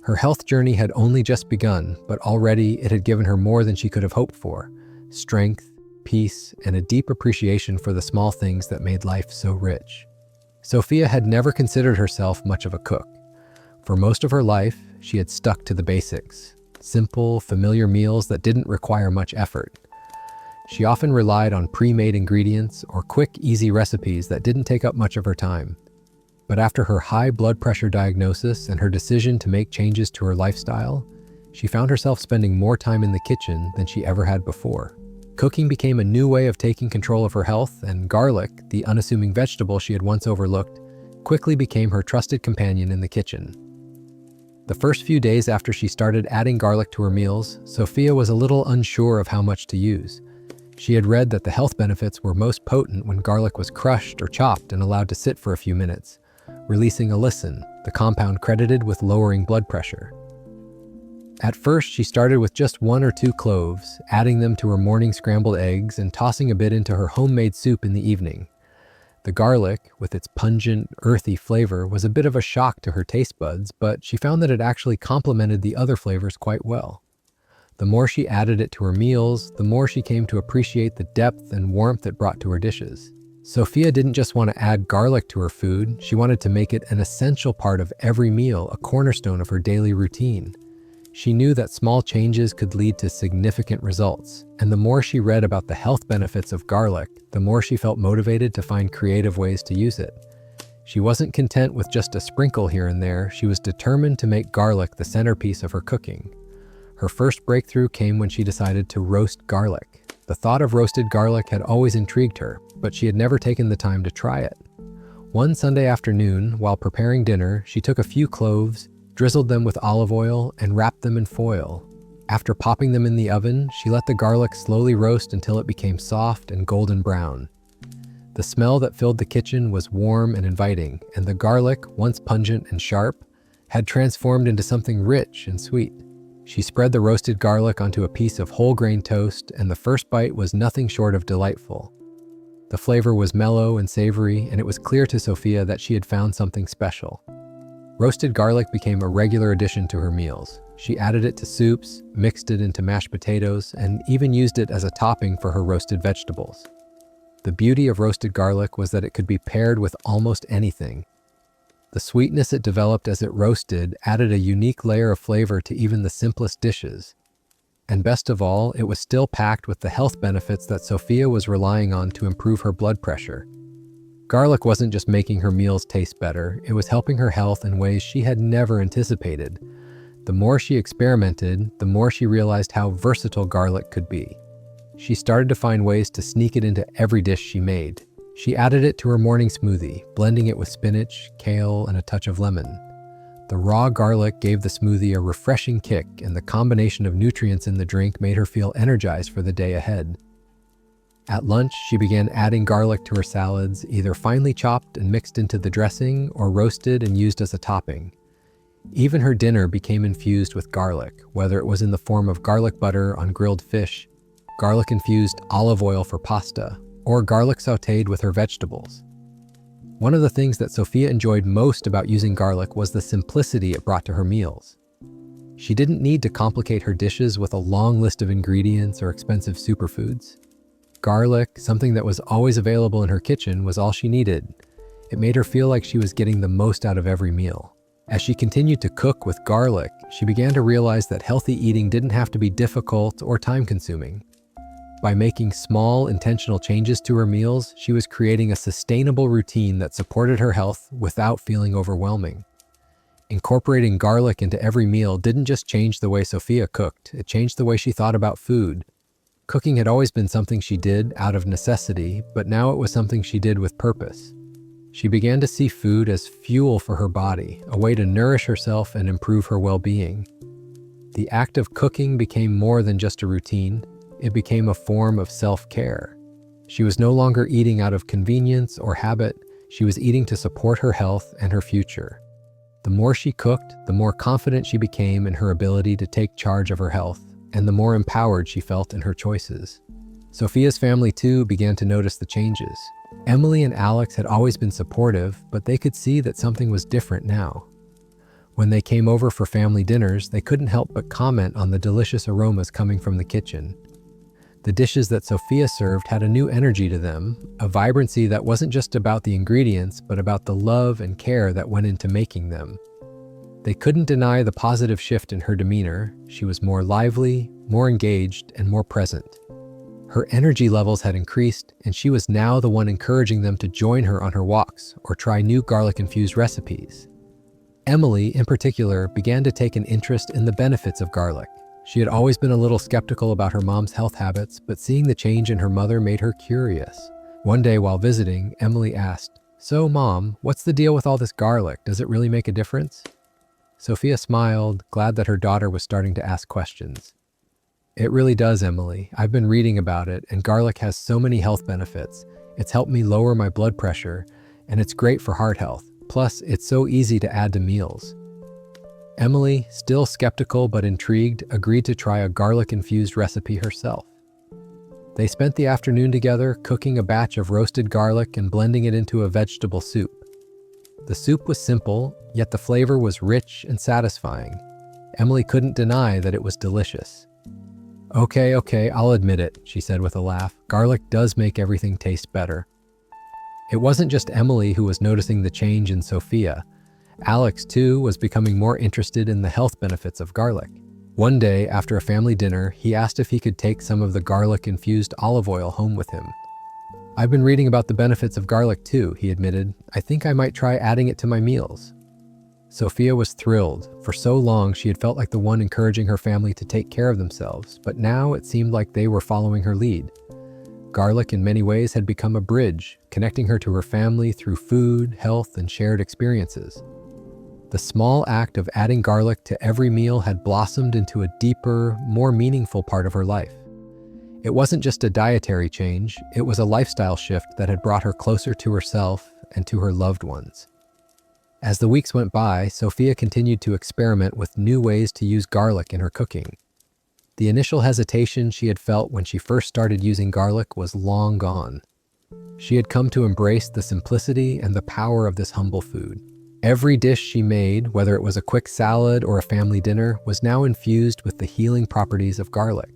Her health journey had only just begun, but already it had given her more than she could have hoped for: strength, peace, and a deep appreciation for the small things that made life so rich. Sophia had never considered herself much of a cook. For most of her life, she had stuck to the basics: simple, familiar meals that didn't require much effort. She often relied on pre-made ingredients or quick, easy recipes that didn't take up much of her time. But after her high blood pressure diagnosis and her decision to make changes to her lifestyle, she found herself spending more time in the kitchen than she ever had before. Cooking became a new way of taking control of her health, and garlic, the unassuming vegetable she had once overlooked, quickly became her trusted companion in the kitchen. The first few days after she started adding garlic to her meals, Sophia was a little unsure of how much to use. She had read that the health benefits were most potent when garlic was crushed or chopped and allowed to sit for a few minutes, releasing allicin, the compound credited with lowering blood pressure. At first, she started with just 1 or 2 cloves, adding them to her morning scrambled eggs and tossing a bit into her homemade soup in the evening. The garlic, with its pungent, earthy flavor, was a bit of a shock to her taste buds, but she found that it actually complemented the other flavors quite well. The more she added it to her meals, the more she came to appreciate the depth and warmth it brought to her dishes. Sophia didn't just want to add garlic to her food, she wanted to make it an essential part of every meal, a cornerstone of her daily routine. She knew that small changes could lead to significant results, and the more she read about the health benefits of garlic, the more she felt motivated to find creative ways to use it. She wasn't content with just a sprinkle here and there, she was determined to make garlic the centerpiece of her cooking. Her first breakthrough came when she decided to roast garlic. The thought of roasted garlic had always intrigued her, but she had never taken the time to try it. One Sunday afternoon, while preparing dinner, she took a few cloves, drizzled them with olive oil, and wrapped them in foil. After popping them in the oven, she let the garlic slowly roast until it became soft and golden brown. The smell that filled the kitchen was warm and inviting, and the garlic, once pungent and sharp, had transformed into something rich and sweet. She spread the roasted garlic onto a piece of whole grain toast, and the first bite was nothing short of delightful. The flavor was mellow and savory, and it was clear to Sophia that she had found something special. Roasted garlic became a regular addition to her meals. She added it to soups, mixed it into mashed potatoes, and even used it as a topping for her roasted vegetables. The beauty of roasted garlic was that it could be paired with almost anything. The sweetness it developed as it roasted added a unique layer of flavor to even the simplest dishes. And best of all, it was still packed with the health benefits that Sophia was relying on to improve her blood pressure. Garlic wasn't just making her meals taste better, it was helping her health in ways she had never anticipated. The more she experimented, the more she realized how versatile garlic could be. She started to find ways to sneak it into every dish she made. She added it to her morning smoothie, blending it with spinach, kale, and a touch of lemon. The raw garlic gave the smoothie a refreshing kick, and the combination of nutrients in the drink made her feel energized for the day ahead. At lunch, she began adding garlic to her salads, either finely chopped and mixed into the dressing or roasted and used as a topping. Even her dinner became infused with garlic, whether it was in the form of garlic butter on grilled fish, garlic-infused olive oil for pasta, or garlic sautéed with her vegetables. One of the things that Sophia enjoyed most about using garlic was the simplicity it brought to her meals. She didn't need to complicate her dishes with a long list of ingredients or expensive superfoods. Garlic, something that was always available in her kitchen, was all she needed. It made her feel like she was getting the most out of every meal. As she continued to cook with garlic, she began to realize that healthy eating didn't have to be difficult or time-consuming. By making small, intentional changes to her meals, she was creating a sustainable routine that supported her health without feeling overwhelming. Incorporating garlic into every meal didn't just change the way Sophia cooked, it changed the way she thought about food. Cooking had always been something she did out of necessity, but now it was something she did with purpose. She began to see food as fuel for her body, a way to nourish herself and improve her well-being. The act of cooking became more than just a routine. It became a form of self-care. She was no longer eating out of convenience or habit, she was eating to support her health and her future. The more she cooked, the more confident she became in her ability to take charge of her health, and the more empowered she felt in her choices. Sophia's family, too, began to notice the changes. Emily and Alex had always been supportive, but they could see that something was different now. When they came over for family dinners, they couldn't help but comment on the delicious aromas coming from the kitchen. The dishes that Sophia served had a new energy to them, a vibrancy that wasn't just about the ingredients, but about the love and care that went into making them. They couldn't deny the positive shift in her demeanor. She was more lively, more engaged, and more present. Her energy levels had increased, and she was now the one encouraging them to join her on her walks or try new garlic-infused recipes. Emily, in particular, began to take an interest in the benefits of garlic. She had always been a little skeptical about her mom's health habits, but seeing the change in her mother made her curious. One day while visiting, Emily asked, "So, Mom, what's the deal with all this garlic? Does it really make a difference?" Sophia smiled, glad that her daughter was starting to ask questions. "It really does, Emily. I've been reading about it, and garlic has so many health benefits. It's helped me lower my blood pressure, and it's great for heart health. Plus, it's so easy to add to meals." Emily, still skeptical but intrigued, agreed to try a garlic-infused recipe herself. They spent the afternoon together, cooking a batch of roasted garlic and blending it into a vegetable soup. The soup was simple, yet the flavor was rich and satisfying. Emily couldn't deny that it was delicious. Okay, I'll admit it," she said with a laugh. "Garlic does make everything taste better." It wasn't just Emily who was noticing the change in Sophia. Alex, too, was becoming more interested in the health benefits of garlic. One day, after a family dinner, he asked if he could take some of the garlic-infused olive oil home with him. "I've been reading about the benefits of garlic too," he admitted. "I think I might try adding it to my meals." Sophia was thrilled. For so long, she had felt like the one encouraging her family to take care of themselves, but now it seemed like they were following her lead. Garlic in many ways had become a bridge, connecting her to her family through food, health, and shared experiences. The small act of adding garlic to every meal had blossomed into a deeper, more meaningful part of her life. It wasn't just a dietary change, it was a lifestyle shift that had brought her closer to herself and to her loved ones. As the weeks went by, Sophia continued to experiment with new ways to use garlic in her cooking. The initial hesitation she had felt when she first started using garlic was long gone. She had come to embrace the simplicity and the power of this humble food. Every dish she made, whether it was a quick salad or a family dinner, was now infused with the healing properties of garlic.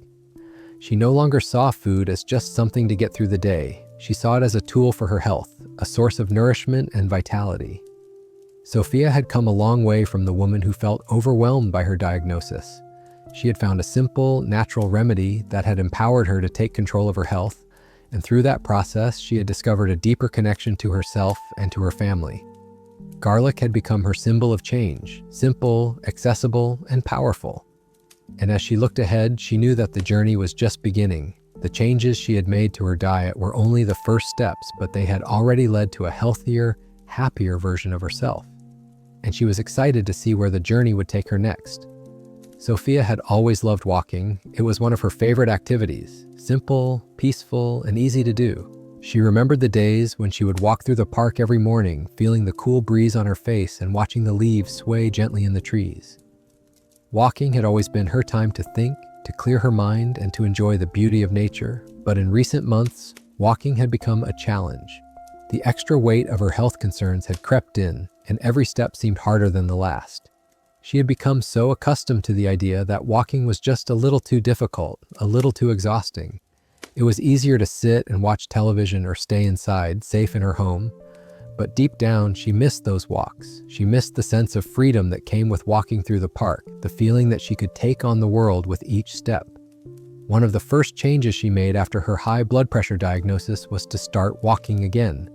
She no longer saw food as just something to get through the day. She saw it as a tool for her health, a source of nourishment and vitality. Sophia had come a long way from the woman who felt overwhelmed by her diagnosis. She had found a simple, natural remedy that had empowered her to take control of her health, and through that process, she had discovered a deeper connection to herself and to her family. Garlic had become her symbol of change, simple, accessible, and powerful. And as she looked ahead, she knew that the journey was just beginning. The changes she had made to her diet were only the first steps, but they had already led to a healthier, happier version of herself. And she was excited to see where the journey would take her next. Sophia had always loved walking. It was one of her favorite activities, simple, peaceful, and easy to do. She remembered the days when she would walk through the park every morning, feeling the cool breeze on her face and watching the leaves sway gently in the trees. Walking had always been her time to think, to clear her mind, and to enjoy the beauty of nature. But in recent months, walking had become a challenge. The extra weight of her health concerns had crept in, and every step seemed harder than the last. She had become so accustomed to the idea that walking was just a little too difficult, a little too exhausting. It was easier to sit and watch television or stay inside, safe in her home. But deep down, she missed those walks. She missed the sense of freedom that came with walking through the park, the feeling that she could take on the world with each step. One of the first changes she made after her high blood pressure diagnosis was to start walking again.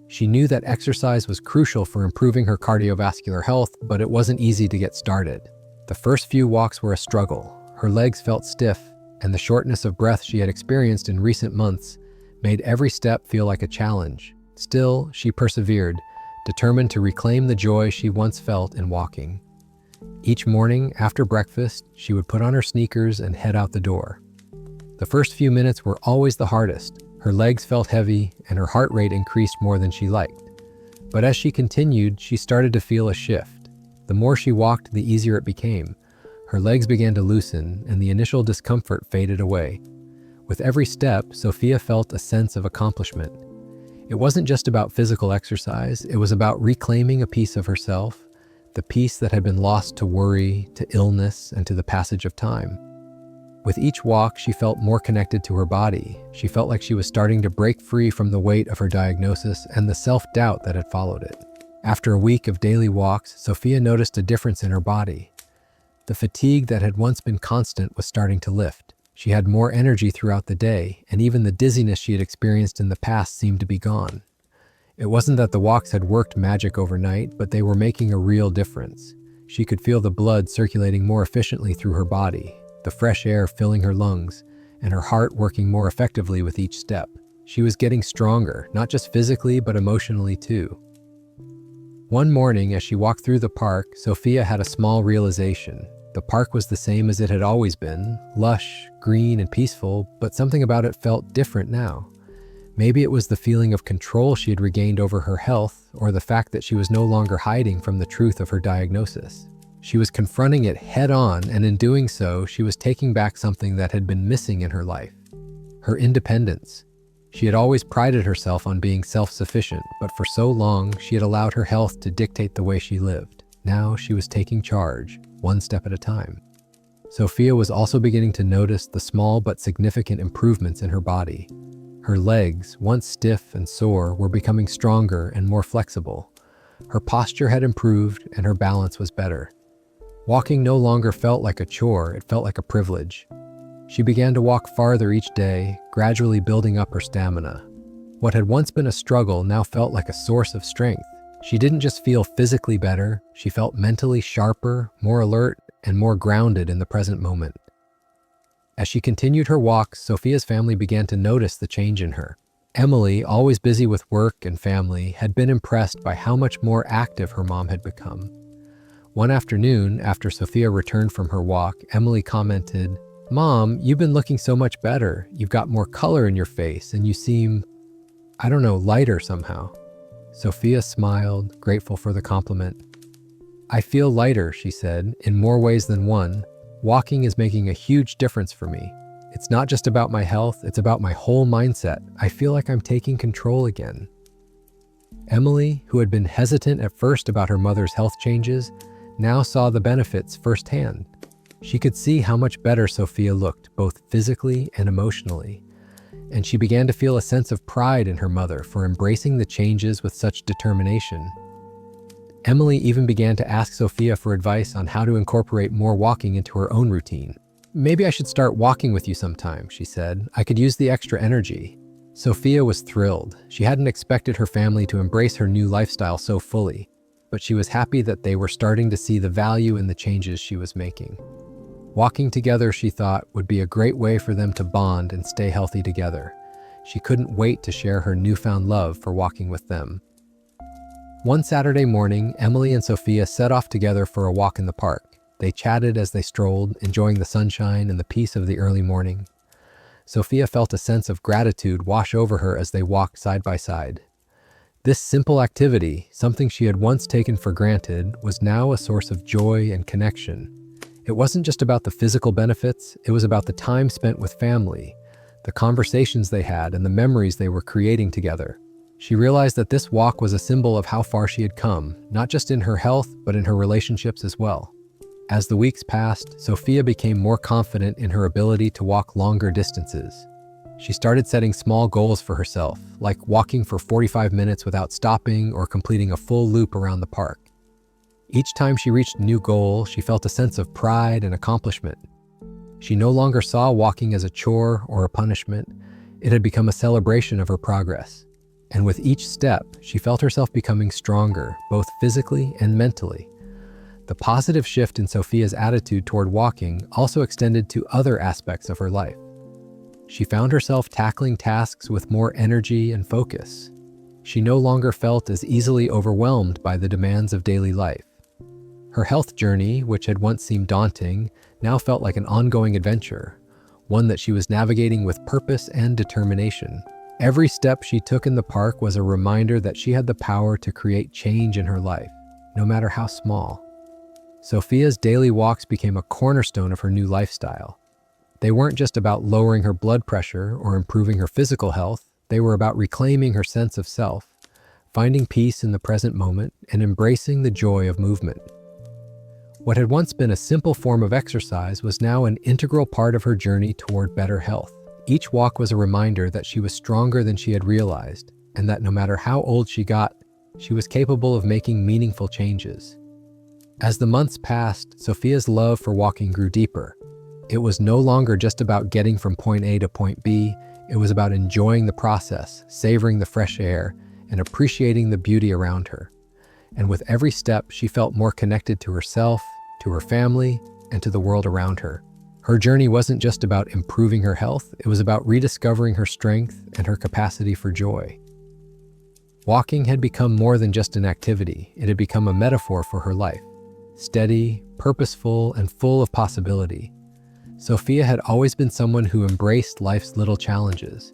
She knew that exercise was crucial for improving her cardiovascular health, but it wasn't easy to get started. The first few walks were a struggle. Her legs felt stiff, and the shortness of breath she had experienced in recent months made every step feel like a challenge. Still, she persevered, determined to reclaim the joy she once felt in walking. Each morning, after breakfast, she would put on her sneakers and head out the door. The first few minutes were always the hardest. Her legs felt heavy, and her heart rate increased more than she liked. But as she continued, she started to feel a shift. The more she walked, the easier it became. Her legs began to loosen, and the initial discomfort faded away. With every step, Sophia felt a sense of accomplishment. It wasn't just about physical exercise, it was about reclaiming a piece of herself, the peace that had been lost to worry, to illness, and to the passage of time. With each walk, she felt more connected to her body. She felt like she was starting to break free from the weight of her diagnosis and the self-doubt that had followed it. After a week of daily walks, Sophia noticed a difference in her body. The fatigue that had once been constant was starting to lift. She had more energy throughout the day, and even the dizziness she had experienced in the past seemed to be gone. It wasn't that the walks had worked magic overnight, but they were making a real difference. She could feel the blood circulating more efficiently through her body, the fresh air filling her lungs, and her heart working more effectively with each step. She was getting stronger, not just physically, but emotionally too. One morning, as she walked through the park, Sophia had a small realization. The park was the same as it had always been, lush, green, and peaceful, but something about it felt different now. Maybe it was the feeling of control she had regained over her health, or the fact that she was no longer hiding from the truth of her diagnosis. She was confronting it head-on, and in doing so, she was taking back something that had been missing in her life: her independence. She had always prided herself on being self-sufficient, but for so long, she had allowed her health to dictate the way she lived. Now she was taking charge, one step at a time. Sophia was also beginning to notice the small but significant improvements in her body. Her legs, once stiff and sore, were becoming stronger and more flexible. Her posture had improved and her balance was better. Walking no longer felt like a chore, it felt like a privilege. She began to walk farther each day, gradually building up her stamina. What had once been a struggle now felt like a source of strength. She didn't just feel physically better, she felt mentally sharper, more alert, and more grounded in the present moment. As she continued her walks, Sophia's family began to notice the change in her. Emily, always busy with work and family, had been impressed by how much more active her mom had become. One afternoon, after Sophia returned from her walk, Emily commented, "Mom, you've been looking so much better. You've got more color in your face, and you seem, lighter somehow." Sophia smiled, grateful for the compliment. "I feel lighter," she said, "in more ways than one. Walking is making a huge difference for me. It's not just about my health, it's about my whole mindset. I feel like I'm taking control again." Emily, who had been hesitant at first about her mother's health changes, now saw the benefits firsthand. She could see how much better Sophia looked, both physically and emotionally. And she began to feel a sense of pride in her mother for embracing the changes with such determination. Emily even began to ask Sophia for advice on how to incorporate more walking into her own routine. "Maybe I should start walking with you sometime," she said. "I could use the extra energy." Sophia was thrilled. She hadn't expected her family to embrace her new lifestyle so fully, but she was happy that they were starting to see the value in the changes she was making. Walking together, she thought, would be a great way for them to bond and stay healthy together. She couldn't wait to share her newfound love for walking with them. One Saturday morning, Emily and Sophia set off together for a walk in the park. They chatted as they strolled, enjoying the sunshine and the peace of the early morning. Sophia felt a sense of gratitude wash over her as they walked side by side. This simple activity, something she had once taken for granted, was now a source of joy and connection. It wasn't just about the physical benefits, it was about the time spent with family, the conversations they had, and the memories they were creating together. She realized that this walk was a symbol of how far she had come, not just in her health, but in her relationships as well. As the weeks passed, Sophia became more confident in her ability to walk longer distances. She started setting small goals for herself, like walking for 45 minutes without stopping or completing a full loop around the park. Each time she reached a new goal, she felt a sense of pride and accomplishment. She no longer saw walking as a chore or a punishment. It had become a celebration of her progress. And with each step, she felt herself becoming stronger, both physically and mentally. The positive shift in Sophia's attitude toward walking also extended to other aspects of her life. She found herself tackling tasks with more energy and focus. She no longer felt as easily overwhelmed by the demands of daily life. Her health journey, which had once seemed daunting, now felt like an ongoing adventure, one that she was navigating with purpose and determination. Every step she took in the park was a reminder that she had the power to create change in her life, no matter how small. Sophia's daily walks became a cornerstone of her new lifestyle. They weren't just about lowering her blood pressure or improving her physical health, they were about reclaiming her sense of self, finding peace in the present moment, and embracing the joy of movement. What had once been a simple form of exercise was now an integral part of her journey toward better health. Each walk was a reminder that she was stronger than she had realized, and that no matter how old she got, she was capable of making meaningful changes. As the months passed, Sophia's love for walking grew deeper. It was no longer just about getting from point A to point B, it was about enjoying the process, savoring the fresh air, and appreciating the beauty around her. And with every step, she felt more connected to herself, to her family, and to the world around her. Her journey wasn't just about improving her health, it was about rediscovering her strength and her capacity for joy. Walking had become more than just an activity, it had become a metaphor for her life. Steady, purposeful, and full of possibility. Sophia had always been someone who embraced life's little challenges.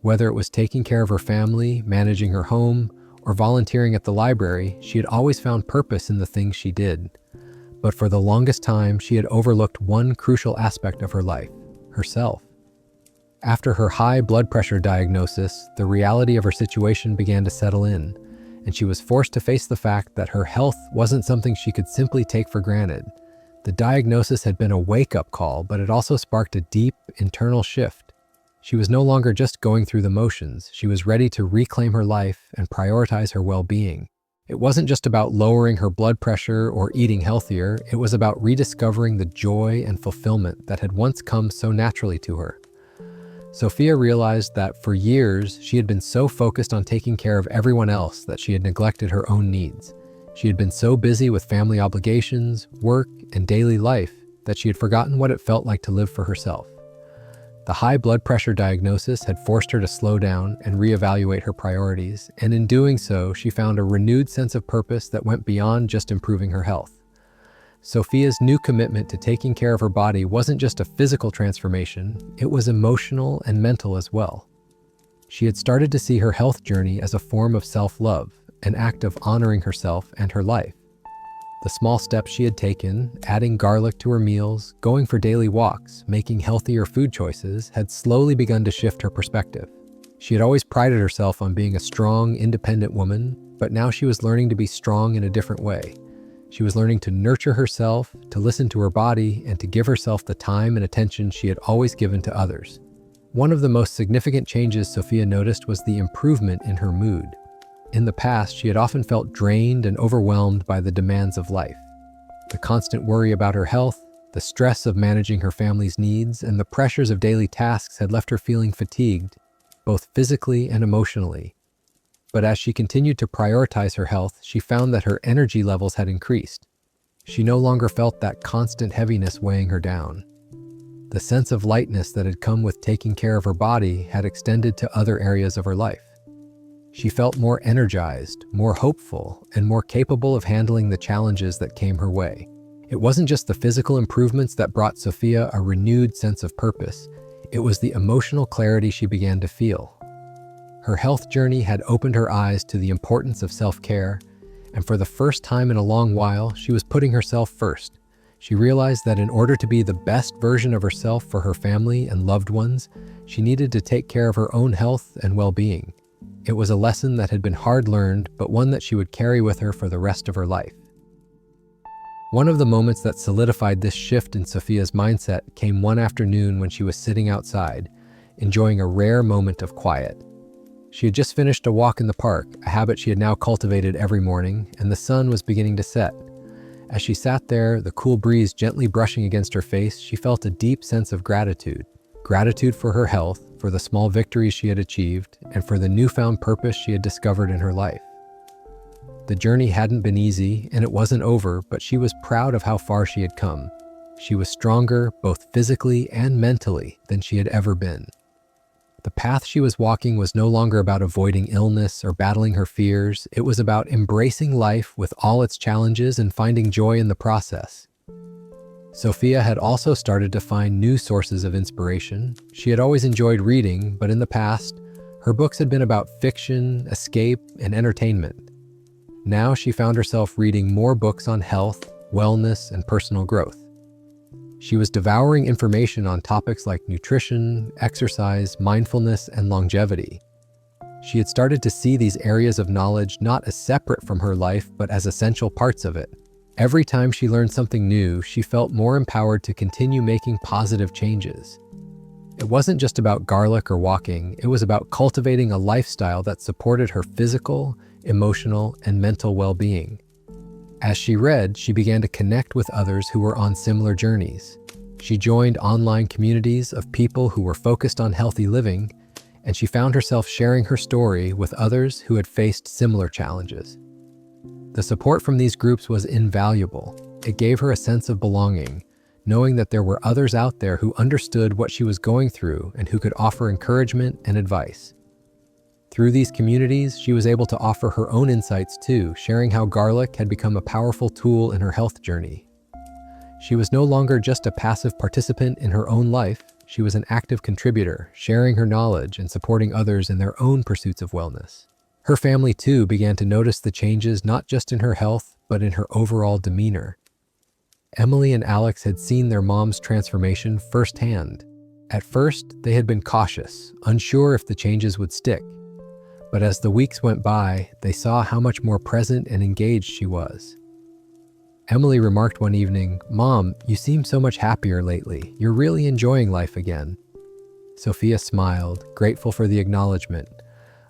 Whether it was taking care of her family, managing her home, or volunteering at the library, she had always found purpose in the things she did. But for the longest time, she had overlooked one crucial aspect of her life, herself. After her high blood pressure diagnosis, the reality of her situation began to settle in, and she was forced to face the fact that her health wasn't something she could simply take for granted. The diagnosis had been a wake-up call, but it also sparked a deep, internal shift. She was no longer just going through the motions, she was ready to reclaim her life and prioritize her well-being. It wasn't just about lowering her blood pressure or eating healthier, it was about rediscovering the joy and fulfillment that had once come so naturally to her. Sophia realized that for years, she had been so focused on taking care of everyone else that she had neglected her own needs. She had been so busy with family obligations, work, and daily life that she had forgotten what it felt like to live for herself. The high blood pressure diagnosis had forced her to slow down and reevaluate her priorities, and in doing so, she found a renewed sense of purpose that went beyond just improving her health. Sophia's new commitment to taking care of her body wasn't just a physical transformation, it was emotional and mental as well. She had started to see her health journey as a form of self-love, an act of honoring herself and her life. The small steps she had taken, adding garlic to her meals, going for daily walks, making healthier food choices, had slowly begun to shift her perspective. She had always prided herself on being a strong, independent woman, but now she was learning to be strong in a different way. She was learning to nurture herself, to listen to her body, and to give herself the time and attention she had always given to others. One of the most significant changes Sophia noticed was the improvement in her mood. In the past, she had often felt drained and overwhelmed by the demands of life. The constant worry about her health, the stress of managing her family's needs, and the pressures of daily tasks had left her feeling fatigued, both physically and emotionally. But as she continued to prioritize her health, she found that her energy levels had increased. She no longer felt that constant heaviness weighing her down. The sense of lightness that had come with taking care of her body had extended to other areas of her life. She felt more energized, more hopeful, and more capable of handling the challenges that came her way. It wasn't just the physical improvements that brought Sophia a renewed sense of purpose, it was the emotional clarity she began to feel. Her health journey had opened her eyes to the importance of self-care, and for the first time in a long while, she was putting herself first. She realized that in order to be the best version of herself for her family and loved ones, she needed to take care of her own health and well-being. It was a lesson that had been hard learned, but one that she would carry with her for the rest of her life. One of the moments that solidified this shift in Sophia's mindset came one afternoon when she was sitting outside, enjoying a rare moment of quiet. She had just finished a walk in the park, a habit she had now cultivated every morning, and the sun was beginning to set. As she sat there, the cool breeze gently brushing against her face, she felt a deep sense of gratitude. Gratitude for her health, for the small victories she had achieved, and for the newfound purpose she had discovered in her life. The journey hadn't been easy, and it wasn't over, but she was proud of how far she had come. She was stronger, both physically and mentally, than she had ever been. The path she was walking was no longer about avoiding illness or battling her fears. It was about embracing life with all its challenges and finding joy in the process. Sophia had also started to find new sources of inspiration. She had always enjoyed reading, but in the past, her books had been about fiction, escape, and entertainment. Now she found herself reading more books on health, wellness, and personal growth. She was devouring information on topics like nutrition, exercise, mindfulness, and longevity. She had started to see these areas of knowledge not as separate from her life, but as essential parts of it. Every time she learned something new, she felt more empowered to continue making positive changes. It wasn't just about garlic or walking, it was about cultivating a lifestyle that supported her physical, emotional, and mental well-being. As she read, she began to connect with others who were on similar journeys. She joined online communities of people who were focused on healthy living, and she found herself sharing her story with others who had faced similar challenges. The support from these groups was invaluable. It gave her a sense of belonging, knowing that there were others out there who understood what she was going through and who could offer encouragement and advice. Through these communities, she was able to offer her own insights too, sharing how garlic had become a powerful tool in her health journey. She was no longer just a passive participant in her own life, she was an active contributor, sharing her knowledge and supporting others in their own pursuits of wellness. Her family too began to notice the changes not just in her health, but in her overall demeanor. Emily and Alex had seen their mom's transformation firsthand. At first, they had been cautious, unsure if the changes would stick. But as the weeks went by, they saw how much more present and engaged she was. Emily remarked one evening, "Mom, you seem so much happier lately. You're really enjoying life again." Sophia smiled, grateful for the acknowledgement.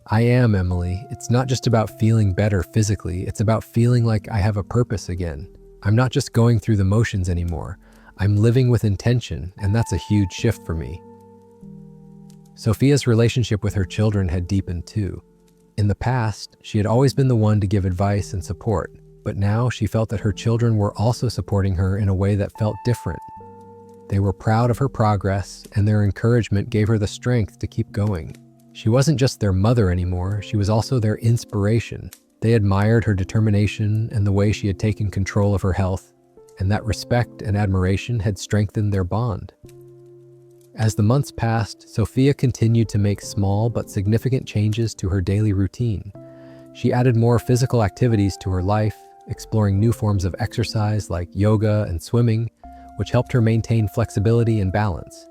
"I am, Emily. It's not just about feeling better physically, it's about feeling like I have a purpose again. I'm not just going through the motions anymore. I'm living with intention, and that's a huge shift for me." Sophia's relationship with her children had deepened too. In the past, she had always been the one to give advice and support, but now she felt that her children were also supporting her in a way that felt different. They were proud of her progress, and their encouragement gave her the strength to keep going. She wasn't just their mother anymore, she was also their inspiration. They admired her determination and the way she had taken control of her health, and that respect and admiration had strengthened their bond. As the months passed, Sophia continued to make small but significant changes to her daily routine. She added more physical activities to her life, exploring new forms of exercise like yoga and swimming, which helped her maintain flexibility and balance.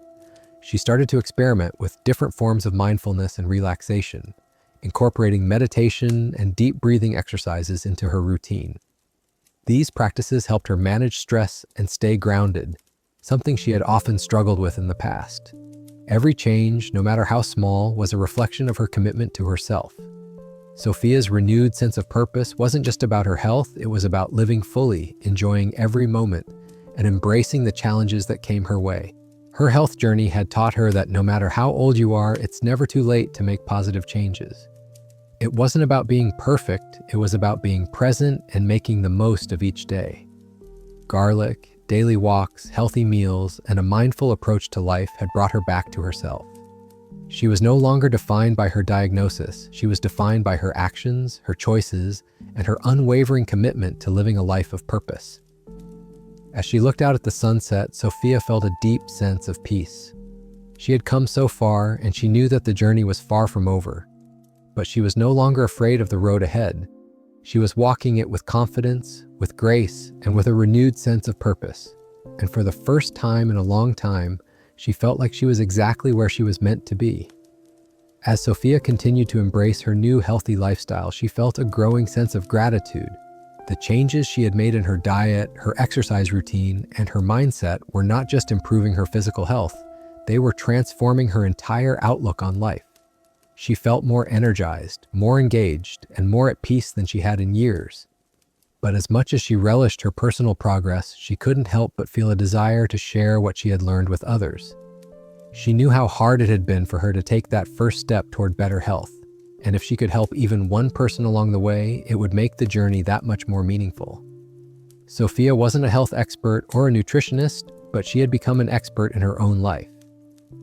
She started to experiment with different forms of mindfulness and relaxation, incorporating meditation and deep breathing exercises into her routine. These practices helped her manage stress and stay grounded, something she had often struggled with in the past. Every change, no matter how small, was a reflection of her commitment to herself. Sophia's renewed sense of purpose wasn't just about her health, it was about living fully, enjoying every moment, and embracing the challenges that came her way. Her health journey had taught her that no matter how old you are, it's never too late to make positive changes. It wasn't about being perfect, it was about being present and making the most of each day. Garlic, daily walks, healthy meals, and a mindful approach to life had brought her back to herself. She was no longer defined by her diagnosis, she was defined by her actions, her choices, and her unwavering commitment to living a life of purpose. As she looked out at the sunset, Sophia felt a deep sense of peace. She had come so far, and she knew that the journey was far from over. But she was no longer afraid of the road ahead. She was walking it with confidence, with grace, and with a renewed sense of purpose. And for the first time in a long time, she felt like she was exactly where she was meant to be. As Sophia continued to embrace her new healthy lifestyle, she felt a growing sense of gratitude. The changes she had made in her diet, her exercise routine, and her mindset were not just improving her physical health, they were transforming her entire outlook on life. She felt more energized, more engaged, and more at peace than she had in years. But as much as she relished her personal progress, she couldn't help but feel a desire to share what she had learned with others. She knew how hard it had been for her to take that first step toward better health, and if she could help even one person along the way, it would make the journey that much more meaningful. Sophia wasn't a health expert or a nutritionist, but she had become an expert in her own life.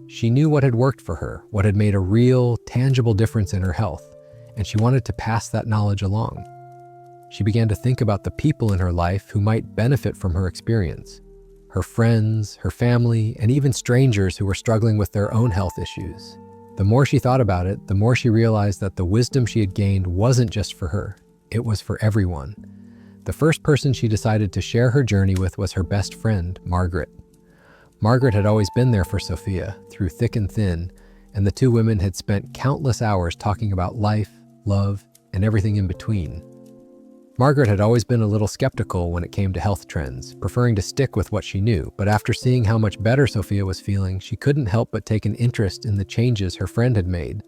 She knew what had worked for her, what had made a real, tangible difference in her health, and she wanted to pass that knowledge along. She began to think about the people in her life who might benefit from her experience. Her friends, her family, and even strangers who were struggling with their own health issues. The more she thought about it, the more she realized that the wisdom she had gained wasn't just for her, it was for everyone. The first person she decided to share her journey with was her best friend, Margaret. Margaret had always been there for Sophia, through thick and thin, and the two women had spent countless hours talking about life, love, and everything in between. Margaret had always been a little skeptical when it came to health trends, preferring to stick with what she knew, but after seeing how much better Sophia was feeling, she couldn't help but take an interest in the changes her friend had made.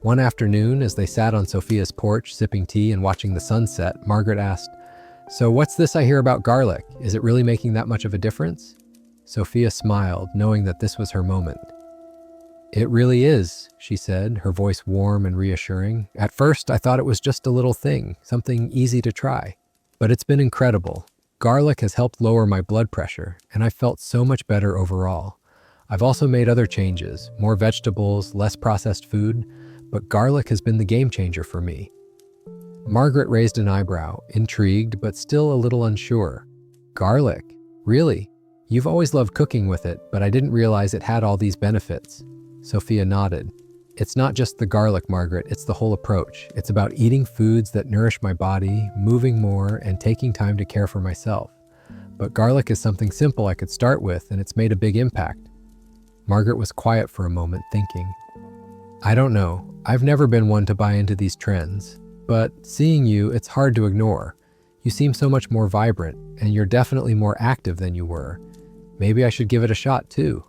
One afternoon, as they sat on Sophia's porch, sipping tea and watching the sunset, Margaret asked, "So what's this I hear about garlic? Is it really making that much of a difference?" Sophia smiled, knowing that this was her moment. "It really is," she said, her voice warm and reassuring. "At first, I thought it was just a little thing, something easy to try. But it's been incredible. Garlic has helped lower my blood pressure, and I felt so much better overall. I've also made other changes, more vegetables, less processed food, but garlic has been the game changer for me." Margaret raised an eyebrow, intrigued but still a little unsure. "Garlic? Really? You've always loved cooking with it, but I didn't realize it had all these benefits." Sophia nodded. "It's not just the garlic, Margaret, it's the whole approach. It's about eating foods that nourish my body, moving more, and taking time to care for myself. But garlic is something simple I could start with, and it's made a big impact." Margaret was quiet for a moment, thinking. "I don't know. I've never been one to buy into these trends. But seeing you, it's hard to ignore. You seem so much more vibrant, and you're definitely more active than you were. Maybe I should give it a shot too."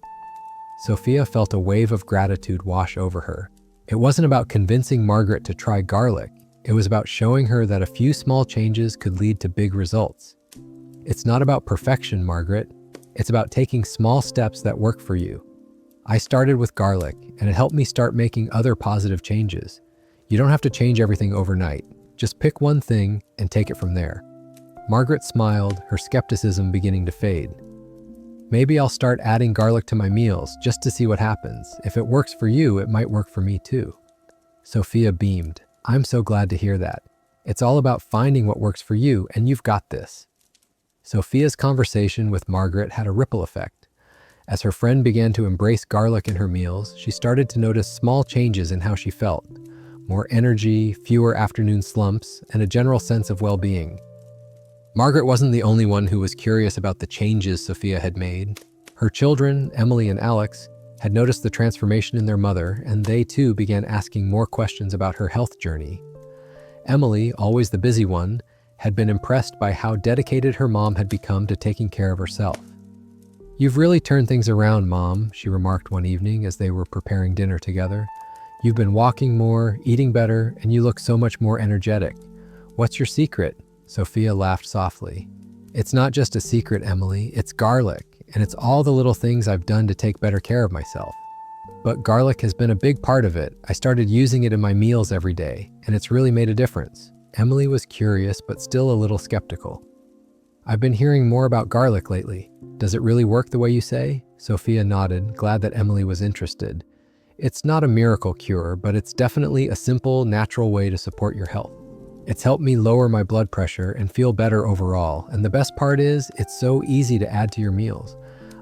Sophia felt a wave of gratitude wash over her. It wasn't about convincing Margaret to try garlic. It was about showing her that a few small changes could lead to big results. "It's not about perfection, Margaret. It's about taking small steps that work for you. I started with garlic, and it helped me start making other positive changes. You don't have to change everything overnight. Just pick one thing and take it from there." Margaret smiled, her skepticism beginning to fade. "Maybe I'll start adding garlic to my meals just to see what happens. If it works for you, it might work for me too." Sophia beamed. "I'm so glad to hear that. It's all about finding what works for you, and you've got this." Sophia's conversation with Margaret had a ripple effect. As her friend began to embrace garlic in her meals, she started to notice small changes in how she felt. More energy, fewer afternoon slumps, and a general sense of well-being. Margaret wasn't the only one who was curious about the changes Sophia had made. Her children, Emily and Alex, had noticed the transformation in their mother, and they too began asking more questions about her health journey. Emily, always the busy one, had been impressed by how dedicated her mom had become to taking care of herself. "You've really turned things around, Mom," she remarked one evening as they were preparing dinner together. "You've been walking more, eating better, and you look so much more energetic. What's your secret?" Sophia laughed softly. "It's not just a secret, Emily. It's garlic, and it's all the little things I've done to take better care of myself. But garlic has been a big part of it. I started using it in my meals every day, and it's really made a difference." Emily was curious, but still a little skeptical. "I've been hearing more about garlic lately. Does it really work the way you say?" Sophia nodded, glad that Emily was interested. "It's not a miracle cure, but it's definitely a simple, natural way to support your health. It's helped me lower my blood pressure and feel better overall, and the best part is, it's so easy to add to your meals.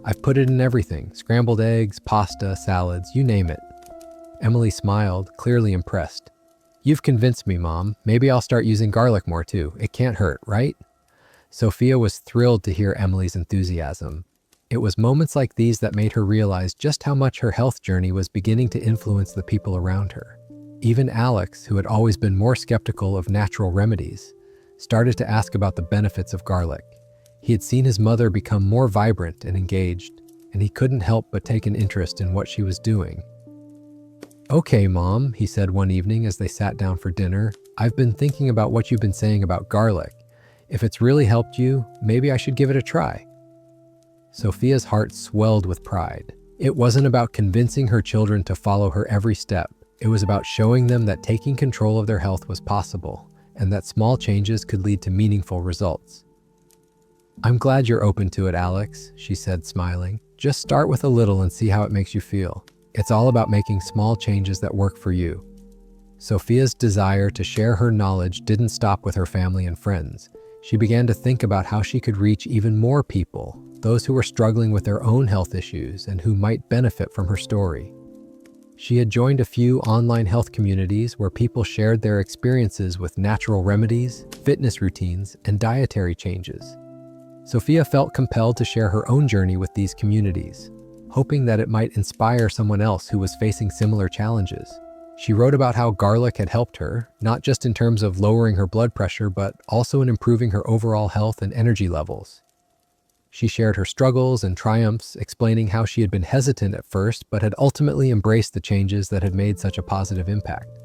I've put it in everything, scrambled eggs, pasta, salads, you name it." Emily smiled, clearly impressed. "You've convinced me, Mom. Maybe I'll start using garlic more too. It can't hurt, right?" Sophia was thrilled to hear Emily's enthusiasm. It was moments like these that made her realize just how much her health journey was beginning to influence the people around her. Even Alex, who had always been more skeptical of natural remedies, started to ask about the benefits of garlic. He had seen his mother become more vibrant and engaged, and he couldn't help but take an interest in what she was doing. "Okay, Mom," he said one evening as they sat down for dinner, "I've been thinking about what you've been saying about garlic. If it's really helped you, maybe I should give it a try." Sophia's heart swelled with pride. It wasn't about convincing her children to follow her every step. It was about showing them that taking control of their health was possible, and that small changes could lead to meaningful results. "I'm glad you're open to it, Alex," she said, smiling. "Just start with a little and see how it makes you feel. It's all about making small changes that work for you." Sophia's desire to share her knowledge didn't stop with her family and friends. She began to think about how she could reach even more people, those who were struggling with their own health issues and who might benefit from her story. She had joined a few online health communities where people shared their experiences with natural remedies, fitness routines, and dietary changes. Sophia felt compelled to share her own journey with these communities, hoping that it might inspire someone else who was facing similar challenges. She wrote about how garlic had helped her, not just in terms of lowering her blood pressure, but also in improving her overall health and energy levels. She shared her struggles and triumphs, explaining how she had been hesitant at first, but had ultimately embraced the changes that had made such a positive impact.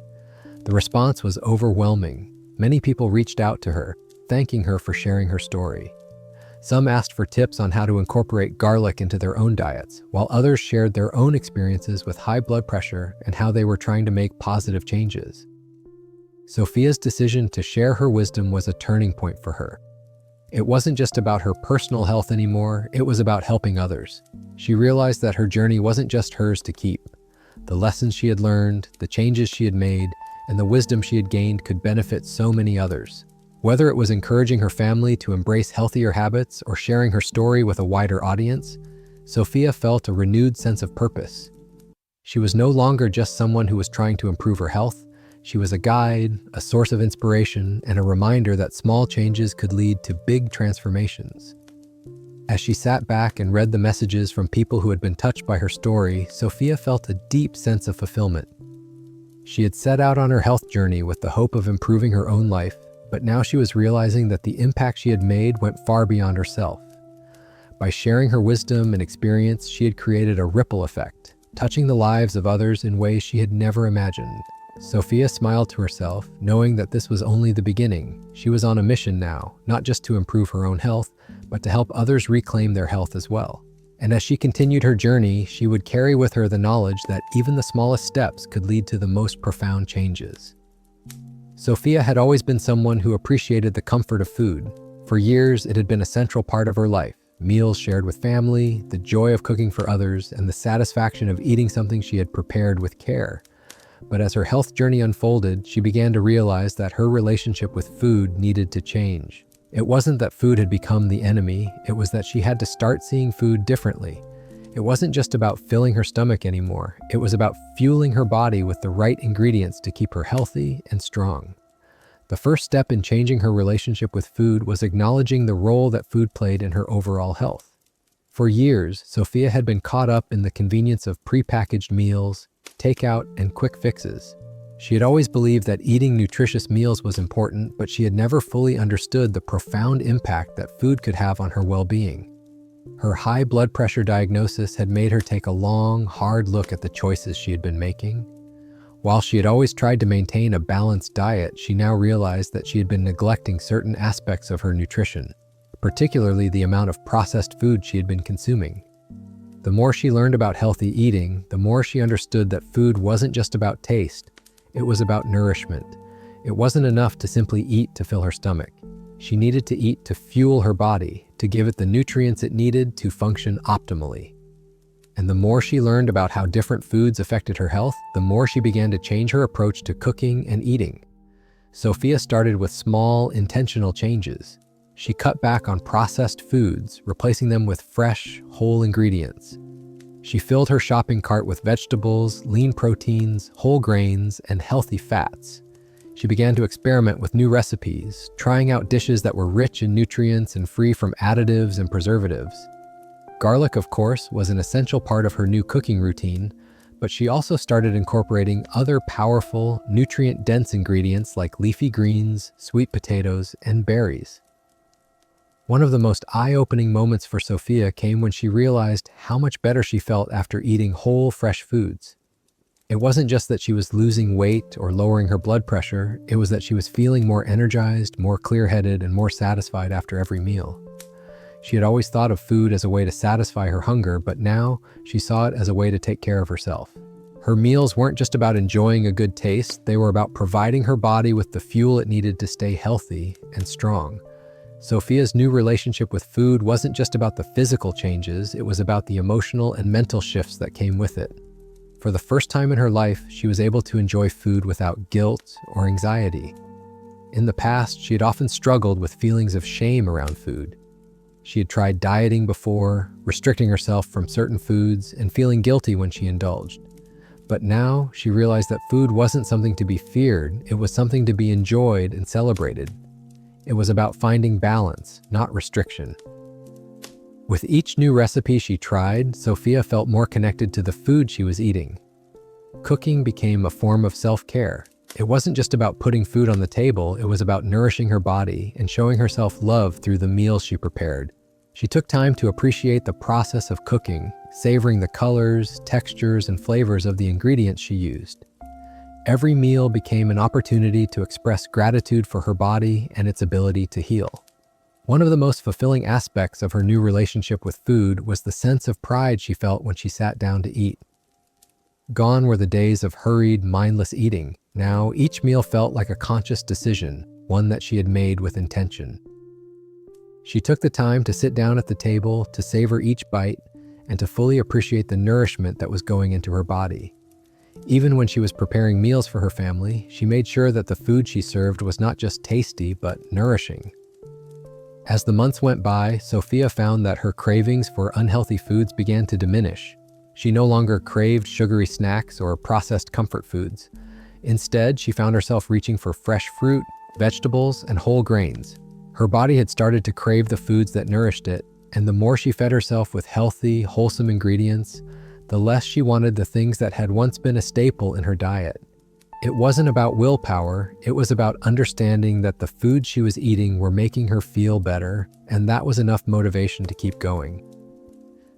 The response was overwhelming. Many people reached out to her, thanking her for sharing her story. Some asked for tips on how to incorporate garlic into their own diets, while others shared their own experiences with high blood pressure and how they were trying to make positive changes. Sophia's decision to share her wisdom was a turning point for her. It wasn't just about her personal health anymore, it was about helping others. She realized that her journey wasn't just hers to keep. The lessons she had learned, the changes she had made, and the wisdom she had gained could benefit so many others. Whether it was encouraging her family to embrace healthier habits or sharing her story with a wider audience, Sophia felt a renewed sense of purpose. She was no longer just someone who was trying to improve her health. She was a guide, a source of inspiration, and a reminder that small changes could lead to big transformations. As she sat back and read the messages from people who had been touched by her story, Sophia felt a deep sense of fulfillment. She had set out on her health journey with the hope of improving her own life, but now she was realizing that the impact she had made went far beyond herself. By sharing her wisdom and experience, she had created a ripple effect, touching the lives of others in ways she had never imagined. Sophia smiled to herself, knowing that this was only the beginning. She was on a mission now, not just to improve her own health, but to help others reclaim their health as well. And as she continued her journey, she would carry with her the knowledge that even the smallest steps could lead to the most profound changes. Sophia had always been someone who appreciated the comfort of food. For years, it had been a central part of her life. Meals shared with family, the joy of cooking for others, and the satisfaction of eating something she had prepared with care. But as her health journey unfolded, she began to realize that her relationship with food needed to change. It wasn't that food had become the enemy, it was that she had to start seeing food differently. It wasn't just about filling her stomach anymore, it was about fueling her body with the right ingredients to keep her healthy and strong. The first step in changing her relationship with food was acknowledging the role that food played in her overall health. For years, Sophia had been caught up in the convenience of prepackaged meals, takeout, and quick fixes. She had always believed that eating nutritious meals was important, but she had never fully understood the profound impact that food could have on her well-being. Her high blood pressure diagnosis had made her take a long, hard look at the choices she had been making. While she had always tried to maintain a balanced diet, she now realized that she had been neglecting certain aspects of her nutrition, particularly the amount of processed food she had been consuming. The more she learned about healthy eating, the more she understood that food wasn't just about taste, it was about nourishment. It wasn't enough to simply eat to fill her stomach. She needed to eat to fuel her body, to give it the nutrients it needed to function optimally. And the more she learned about how different foods affected her health, the more she began to change her approach to cooking and eating. Sophia started with small, intentional changes. She cut back on processed foods, replacing them with fresh, whole ingredients. She filled her shopping cart with vegetables, lean proteins, whole grains, and healthy fats. She began to experiment with new recipes, trying out dishes that were rich in nutrients and free from additives and preservatives. Garlic, of course, was an essential part of her new cooking routine, but she also started incorporating other powerful, nutrient-dense ingredients like leafy greens, sweet potatoes, and berries. One of the most eye-opening moments for Sophia came when she realized how much better she felt after eating whole, fresh foods. It wasn't just that she was losing weight or lowering her blood pressure, it was that she was feeling more energized, more clear-headed, and more satisfied after every meal. She had always thought of food as a way to satisfy her hunger, but now she saw it as a way to take care of herself. Her meals weren't just about enjoying a good taste, they were about providing her body with the fuel it needed to stay healthy and strong. Sophia's new relationship with food wasn't just about the physical changes, it was about the emotional and mental shifts that came with it. For the first time in her life, she was able to enjoy food without guilt or anxiety. In the past, she had often struggled with feelings of shame around food. She had tried dieting before, restricting herself from certain foods, and feeling guilty when she indulged. But now, she realized that food wasn't something to be feared, it was something to be enjoyed and celebrated. It was about finding balance, not restriction. With each new recipe she tried, Sophia felt more connected to the food she was eating. Cooking became a form of self-care. It wasn't just about putting food on the table, it was about nourishing her body and showing herself love through the meals she prepared. She took time to appreciate the process of cooking, savoring the colors, textures, and flavors of the ingredients she used. Every meal became an opportunity to express gratitude for her body and its ability to heal. One of the most fulfilling aspects of her new relationship with food was the sense of pride she felt when she sat down to eat. Gone were the days of hurried, mindless eating. Now, each meal felt like a conscious decision, one that she had made with intention. She took the time to sit down at the table, to savor each bite, and to fully appreciate the nourishment that was going into her body. Even when she was preparing meals for her family, she made sure that the food she served was not just tasty, but nourishing. As the months went by, Sophia found that her cravings for unhealthy foods began to diminish. She no longer craved sugary snacks or processed comfort foods. Instead, she found herself reaching for fresh fruit, vegetables, and whole grains. Her body had started to crave the foods that nourished it, and the more she fed herself with healthy, wholesome ingredients, the less she wanted the things that had once been a staple in her diet. It wasn't about willpower, it was about understanding that the foods she was eating were making her feel better, and that was enough motivation to keep going.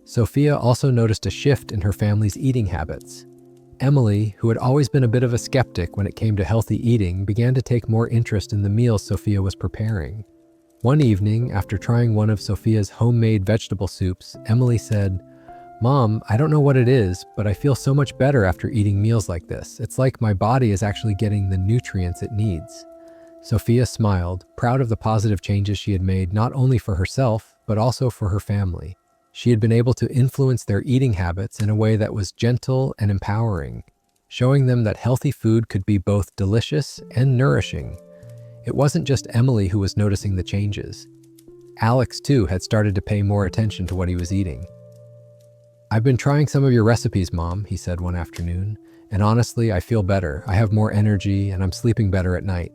Sophia also noticed a shift in her family's eating habits. Emily, who had always been a bit of a skeptic when it came to healthy eating, began to take more interest in the meals Sophia was preparing. One evening, after trying one of Sophia's homemade vegetable soups, Emily said, "Mom, I don't know what it is, but I feel so much better after eating meals like this. It's like my body is actually getting the nutrients it needs." Sophia smiled, proud of the positive changes she had made not only for herself, but also for her family. She had been able to influence their eating habits in a way that was gentle and empowering, showing them that healthy food could be both delicious and nourishing. It wasn't just Emily who was noticing the changes. Alex, too, had started to pay more attention to what he was eating. "I've been trying some of your recipes, Mom," he said one afternoon, "and honestly, I feel better. I have more energy, and I'm sleeping better at night."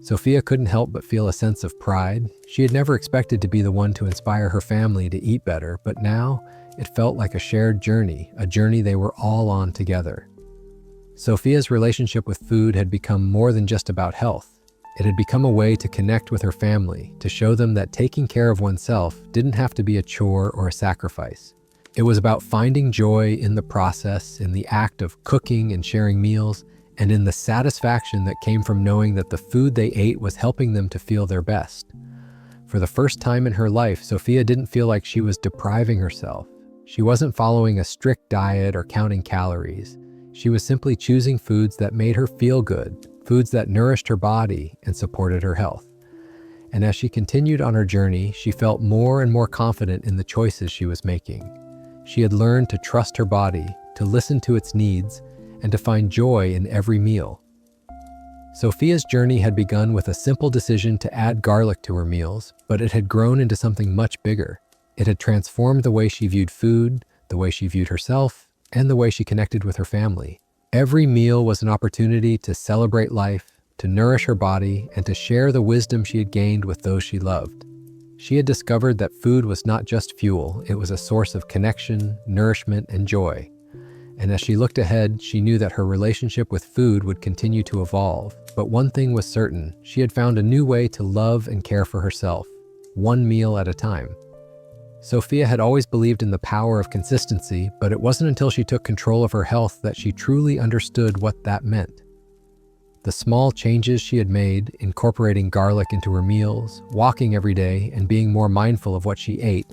Sophia couldn't help but feel a sense of pride. She had never expected to be the one to inspire her family to eat better, but now it felt like a shared journey, a journey they were all on together. Sophia's relationship with food had become more than just about health. It had become a way to connect with her family, to show them that taking care of oneself didn't have to be a chore or a sacrifice. It was about finding joy in the process, in the act of cooking and sharing meals, and in the satisfaction that came from knowing that the food they ate was helping them to feel their best. For the first time in her life, Sophia didn't feel like she was depriving herself. She wasn't following a strict diet or counting calories. She was simply choosing foods that made her feel good, foods that nourished her body and supported her health. And as she continued on her journey, she felt more and more confident in the choices she was making. She had learned to trust her body, to listen to its needs, and to find joy in every meal. Sophia's journey had begun with a simple decision to add garlic to her meals, but it had grown into something much bigger. It had transformed the way she viewed food, the way she viewed herself, and the way she connected with her family. Every meal was an opportunity to celebrate life, to nourish her body, and to share the wisdom she had gained with those she loved. She had discovered that food was not just fuel, it was a source of connection, nourishment, and joy. And as she looked ahead, she knew that her relationship with food would continue to evolve. But one thing was certain, she had found a new way to love and care for herself, one meal at a time. Sophia had always believed in the power of consistency, but it wasn't until she took control of her health that she truly understood what that meant. The small changes she had made, incorporating garlic into her meals, walking every day, and being more mindful of what she ate,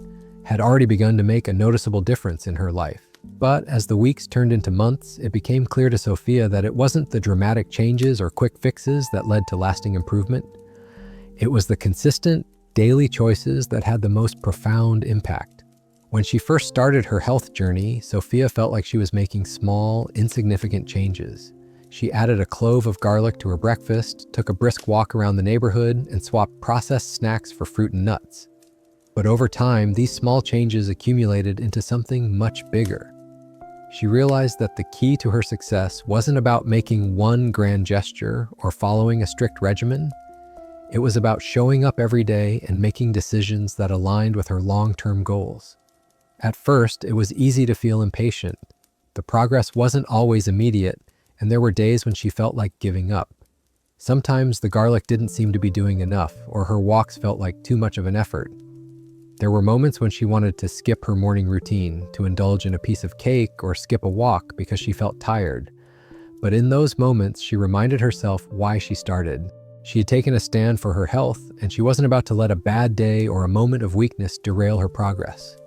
had already begun to make a noticeable difference in her life. But as the weeks turned into months, it became clear to Sophia that it wasn't the dramatic changes or quick fixes that led to lasting improvement. It was the consistent, daily choices that had the most profound impact. When she first started her health journey, Sophia felt like she was making small, insignificant changes. She added a clove of garlic to her breakfast, took a brisk walk around the neighborhood, and swapped processed snacks for fruit and nuts. But over time, these small changes accumulated into something much bigger. She realized that the key to her success wasn't about making one grand gesture or following a strict regimen. It was about showing up every day and making decisions that aligned with her long-term goals. At first, it was easy to feel impatient. The progress wasn't always immediate, and there were days when she felt like giving up. Sometimes the garlic didn't seem to be doing enough, or her walks felt like too much of an effort. There were moments when she wanted to skip her morning routine, to indulge in a piece of cake or skip a walk because she felt tired. But in those moments, she reminded herself why she started. She had taken a stand for her health, and she wasn't about to let a bad day or a moment of weakness derail her progress.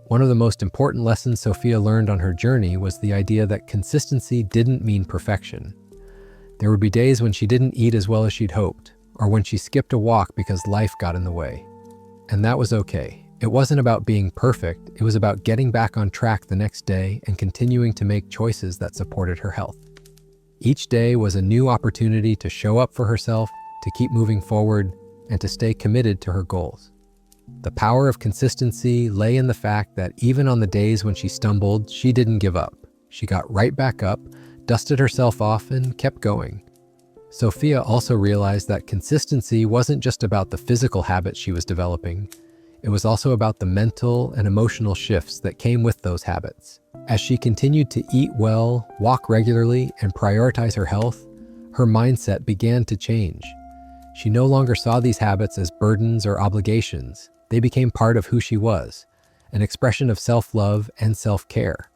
One of the most important lessons Sophia learned on her journey was the idea that consistency didn't mean perfection. There would be days when she didn't eat as well as she'd hoped, or when she skipped a walk because life got in the way. And that was okay. It wasn't about being perfect, it was about getting back on track the next day and continuing to make choices that supported her health. Each day was a new opportunity to show up for herself, to keep moving forward, and to stay committed to her goals. The power of consistency lay in the fact that even on the days when she stumbled, she didn't give up. She got right back up, dusted herself off, and kept going. Sophia also realized that consistency wasn't just about the physical habits she was developing. It was also about the mental and emotional shifts that came with those habits. As she continued to eat well, walk regularly, and prioritize her health, her mindset began to change. She no longer saw these habits as burdens or obligations. They became part of who she was, an expression of self-love and self-care.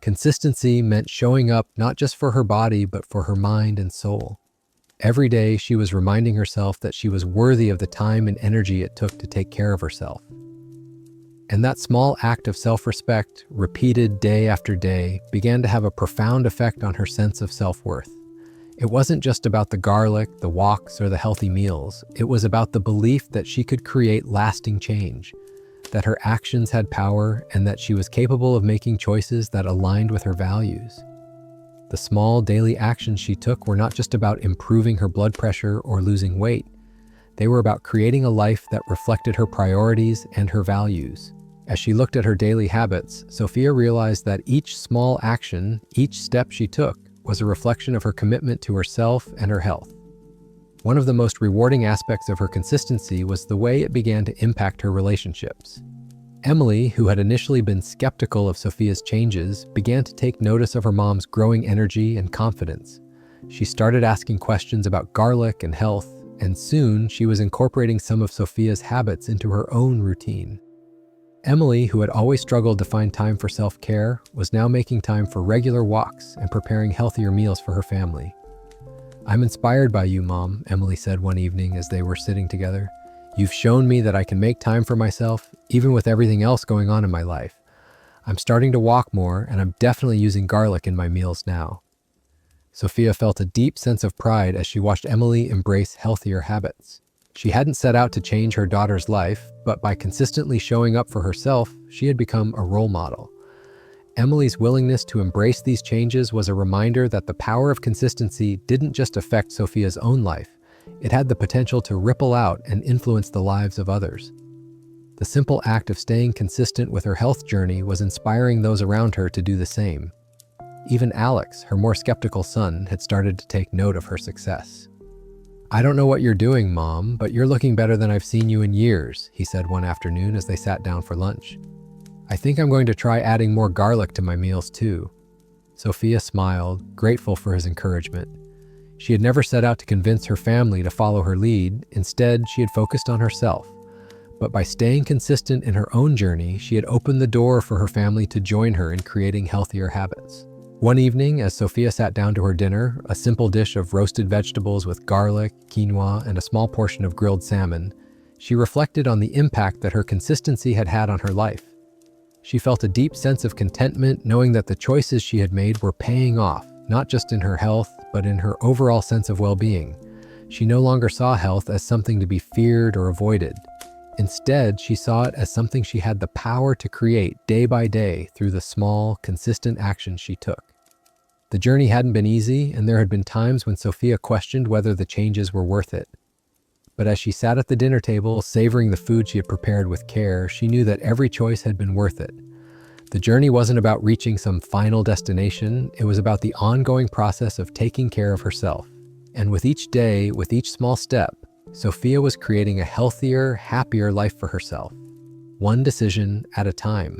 Consistency meant showing up not just for her body, but for her mind and soul. Every day, she was reminding herself that she was worthy of the time and energy it took to take care of herself. And that small act of self-respect, repeated day after day, began to have a profound effect on her sense of self-worth. It wasn't just about the garlic, the walks, or the healthy meals. It was about the belief that she could create lasting change, that her actions had power, and that she was capable of making choices that aligned with her values. The small daily actions she took were not just about improving her blood pressure or losing weight. They were about creating a life that reflected her priorities and her values. As she looked at her daily habits, Sophia realized that each small action, each step she took, was a reflection of her commitment to herself and her health. One of the most rewarding aspects of her consistency was the way it began to impact her relationships. Emily, who had initially been skeptical of Sophia's changes, began to take notice of her mom's growing energy and confidence. She started asking questions about garlic and health, and soon she was incorporating some of Sophia's habits into her own routine. Emily, who had always struggled to find time for self-care, was now making time for regular walks and preparing healthier meals for her family. "I'm inspired by you, Mom," Emily said one evening as they were sitting together. "You've shown me that I can make time for myself, even with everything else going on in my life. I'm starting to walk more, and I'm definitely using garlic in my meals now." Sophia felt a deep sense of pride as she watched Emily embrace healthier habits. She hadn't set out to change her daughter's life, but by consistently showing up for herself, she had become a role model. Emily's willingness to embrace these changes was a reminder that the power of consistency didn't just affect Sophia's own life. It had the potential to ripple out and influence the lives of others. The simple act of staying consistent with her health journey was inspiring those around her to do the same. Even Alex, her more skeptical son, had started to take note of her success. "I don't know what you're doing, Mom, but you're looking better than I've seen you in years," he said one afternoon as they sat down for lunch. "I think I'm going to try adding more garlic to my meals too." Sophia smiled, grateful for his encouragement. She had never set out to convince her family to follow her lead. Instead, she had focused on herself. But by staying consistent in her own journey, she had opened the door for her family to join her in creating healthier habits. One evening, as Sophia sat down to her dinner, a simple dish of roasted vegetables with garlic, quinoa, and a small portion of grilled salmon, she reflected on the impact that her consistency had had on her life. She felt a deep sense of contentment knowing that the choices she had made were paying off, not just in her health, but in her overall sense of well-being. She no longer saw health as something to be feared or avoided. Instead, she saw it as something she had the power to create day by day through the small, consistent actions she took. The journey hadn't been easy, and there had been times when Sophia questioned whether the changes were worth it. But as she sat at the dinner table, savoring the food she had prepared with care, she knew that every choice had been worth it. The journey wasn't about reaching some final destination, it was about the ongoing process of taking care of herself. And with each day, with each small step, Sophia was creating a healthier, happier life for herself, one decision at a time.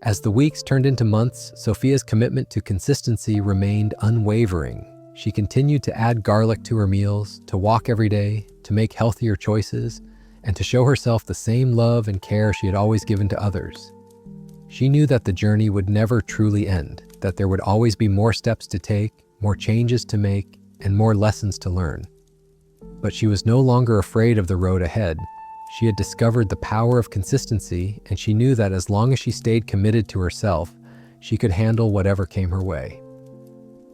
As the weeks turned into months, Sophia's commitment to consistency remained unwavering. She continued to add garlic to her meals, to walk every day, to make healthier choices, and to show herself the same love and care she had always given to others. She knew that the journey would never truly end, that there would always be more steps to take, more changes to make, and more lessons to learn. But she was no longer afraid of the road ahead. She had discovered the power of consistency, and she knew that as long as she stayed committed to herself, she could handle whatever came her way.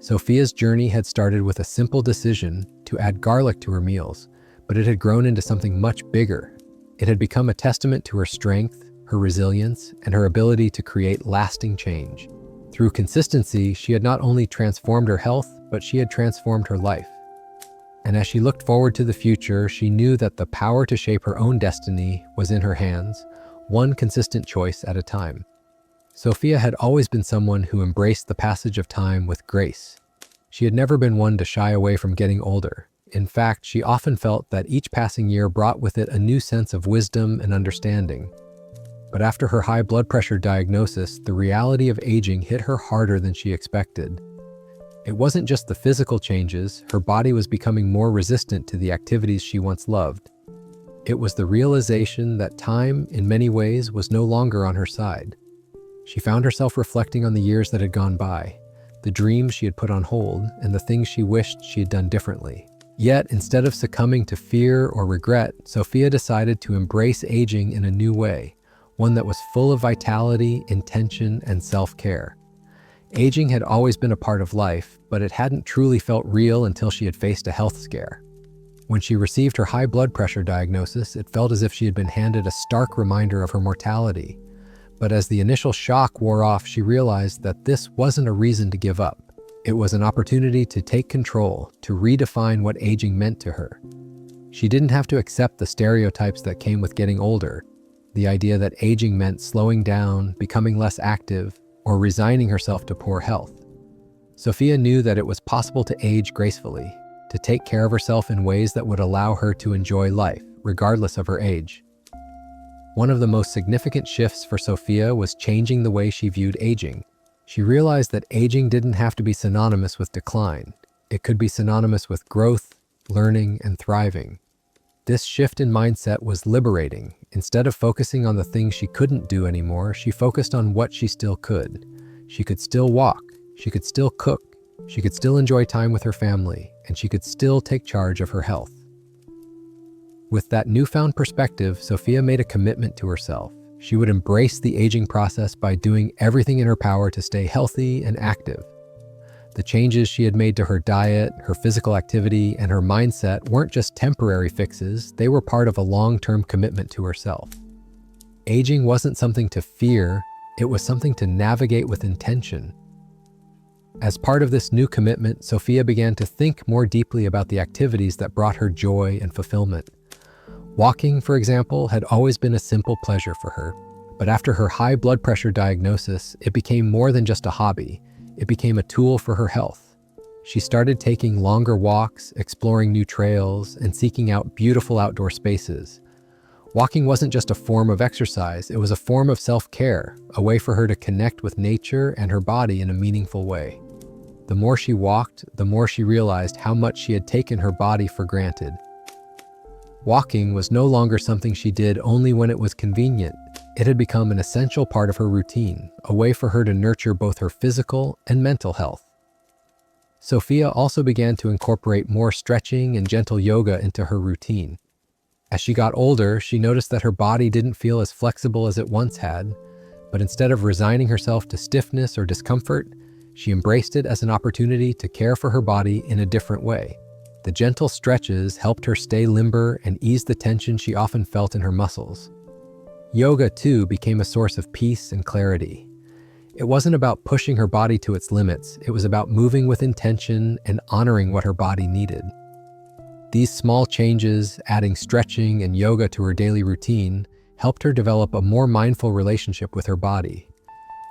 Sophia's journey had started with a simple decision to add garlic to her meals, but it had grown into something much bigger. It had become a testament to her strength, her resilience, and her ability to create lasting change. Through consistency, she had not only transformed her health, but she had transformed her life. And as she looked forward to the future, she knew that the power to shape her own destiny was in her hands, one consistent choice at a time. Sophia had always been someone who embraced the passage of time with grace. She had never been one to shy away from getting older. In fact, she often felt that each passing year brought with it a new sense of wisdom and understanding. But after her high blood pressure diagnosis, the reality of aging hit her harder than she expected. It wasn't just the physical changes, her body was becoming more resistant to the activities she once loved. It was the realization that time, in many ways, was no longer on her side. She found herself reflecting on the years that had gone by, the dreams she had put on hold, and the things she wished she had done differently. Yet, instead of succumbing to fear or regret, Sophia decided to embrace aging in a new way, one that was full of vitality, intention, and self-care. Aging had always been a part of life, but it hadn't truly felt real until she had faced a health scare. When she received her high blood pressure diagnosis, it felt as if she had been handed a stark reminder of her mortality. But as the initial shock wore off, she realized that this wasn't a reason to give up. It was an opportunity to take control, to redefine what aging meant to her. She didn't have to accept the stereotypes that came with getting older, the idea that aging meant slowing down, becoming less active, or resigning herself to poor health. Sophia knew that it was possible to age gracefully, to take care of herself in ways that would allow her to enjoy life, regardless of her age. One of the most significant shifts for Sophia was changing the way she viewed aging. She realized that aging didn't have to be synonymous with decline. It could be synonymous with growth, learning, and thriving. This shift in mindset was liberating. Instead of focusing on the things she couldn't do anymore, she focused on what she still could. She could still walk, she could still cook, she could still enjoy time with her family, and she could still take charge of her health. With that newfound perspective, Sophia made a commitment to herself. She would embrace the aging process by doing everything in her power to stay healthy and active. The changes she had made to her diet, her physical activity, and her mindset weren't just temporary fixes, they were part of a long-term commitment to herself. Aging wasn't something to fear, it was something to navigate with intention. As part of this new commitment, Sophia began to think more deeply about the activities that brought her joy and fulfillment. Walking, for example, had always been a simple pleasure for her, but after her high blood pressure diagnosis, it became more than just a hobby. It became a tool for her health. She started taking longer walks, exploring new trails, and seeking out beautiful outdoor spaces. Walking wasn't just a form of exercise, it was a form of self-care, a way for her to connect with nature and her body in a meaningful way. The more she walked, the more she realized how much she had taken her body for granted. Walking was no longer something she did only when it was convenient. It had become an essential part of her routine, a way for her to nurture both her physical and mental health. Sophia also began to incorporate more stretching and gentle yoga into her routine. As she got older, she noticed that her body didn't feel as flexible as it once had, but instead of resigning herself to stiffness or discomfort, she embraced it as an opportunity to care for her body in a different way. The gentle stretches helped her stay limber and ease the tension she often felt in her muscles. Yoga, too, became a source of peace and clarity. It wasn't about pushing her body to its limits, it was about moving with intention and honoring what her body needed. These small changes, adding stretching and yoga to her daily routine, helped her develop a more mindful relationship with her body.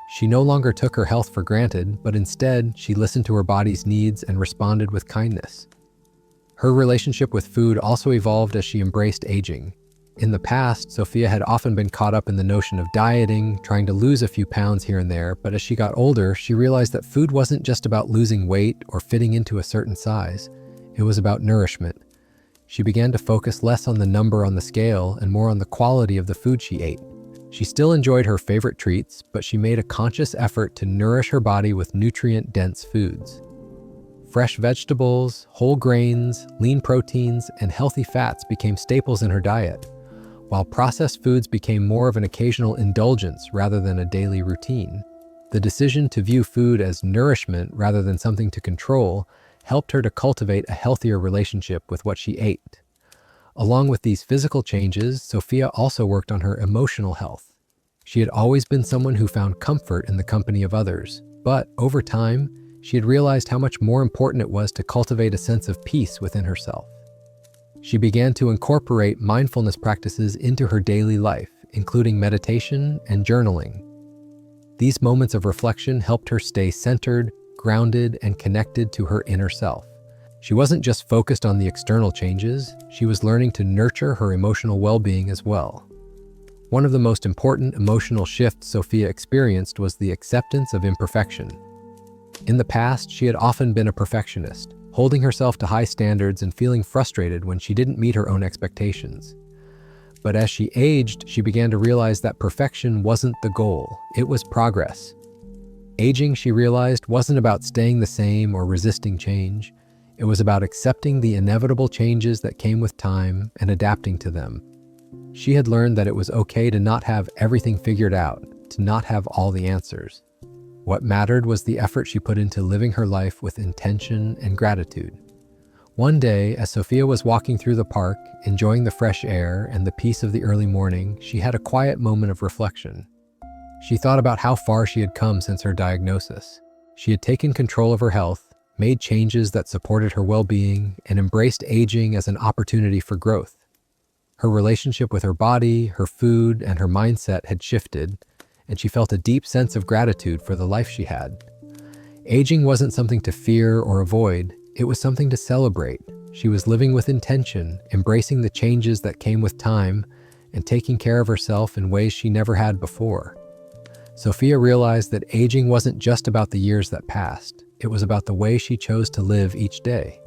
She no longer took her health for granted, but instead, she listened to her body's needs and responded with kindness. Her relationship with food also evolved as she embraced aging. In the past, Sophia had often been caught up in the notion of dieting, trying to lose a few pounds here and there, but as she got older, she realized that food wasn't just about losing weight or fitting into a certain size. It was about nourishment. She began to focus less on the number on the scale and more on the quality of the food she ate. She still enjoyed her favorite treats, but she made a conscious effort to nourish her body with nutrient-dense foods. Fresh vegetables, whole grains, lean proteins, and healthy fats became staples in her diet, while processed foods became more of an occasional indulgence rather than a daily routine. The decision to view food as nourishment rather than something to control helped her to cultivate a healthier relationship with what she ate. Along with these physical changes, Sophia also worked on her emotional health. She had always been someone who found comfort in the company of others, but over time, she had realized how much more important it was to cultivate a sense of peace within herself. She began to incorporate mindfulness practices into her daily life, including meditation and journaling. These moments of reflection helped her stay centered, grounded, and connected to her inner self. She wasn't just focused on the external changes, she was learning to nurture her emotional well-being as well. One of the most important emotional shifts Sophia experienced was the acceptance of imperfection. In the past, she had often been a perfectionist, holding herself to high standards and feeling frustrated when she didn't meet her own expectations. But as she aged, she began to realize that perfection wasn't the goal, it was progress. Aging, she realized, wasn't about staying the same or resisting change. It was about accepting the inevitable changes that came with time and adapting to them. She had learned that it was okay to not have everything figured out, to not have all the answers. What mattered was the effort she put into living her life with intention and gratitude. One day, as Sophia was walking through the park, enjoying the fresh air and the peace of the early morning, she had a quiet moment of reflection. She thought about how far she had come since her diagnosis. She had taken control of her health, made changes that supported her well-being, and embraced aging as an opportunity for growth. Her relationship with her body, her food, and her mindset had shifted, and she felt a deep sense of gratitude for the life she had. Aging wasn't something to fear or avoid, it was something to celebrate. She was living with intention, embracing the changes that came with time, and taking care of herself in ways she never had before. Sophia realized that aging wasn't just about the years that passed. It was about the way she chose to live each day.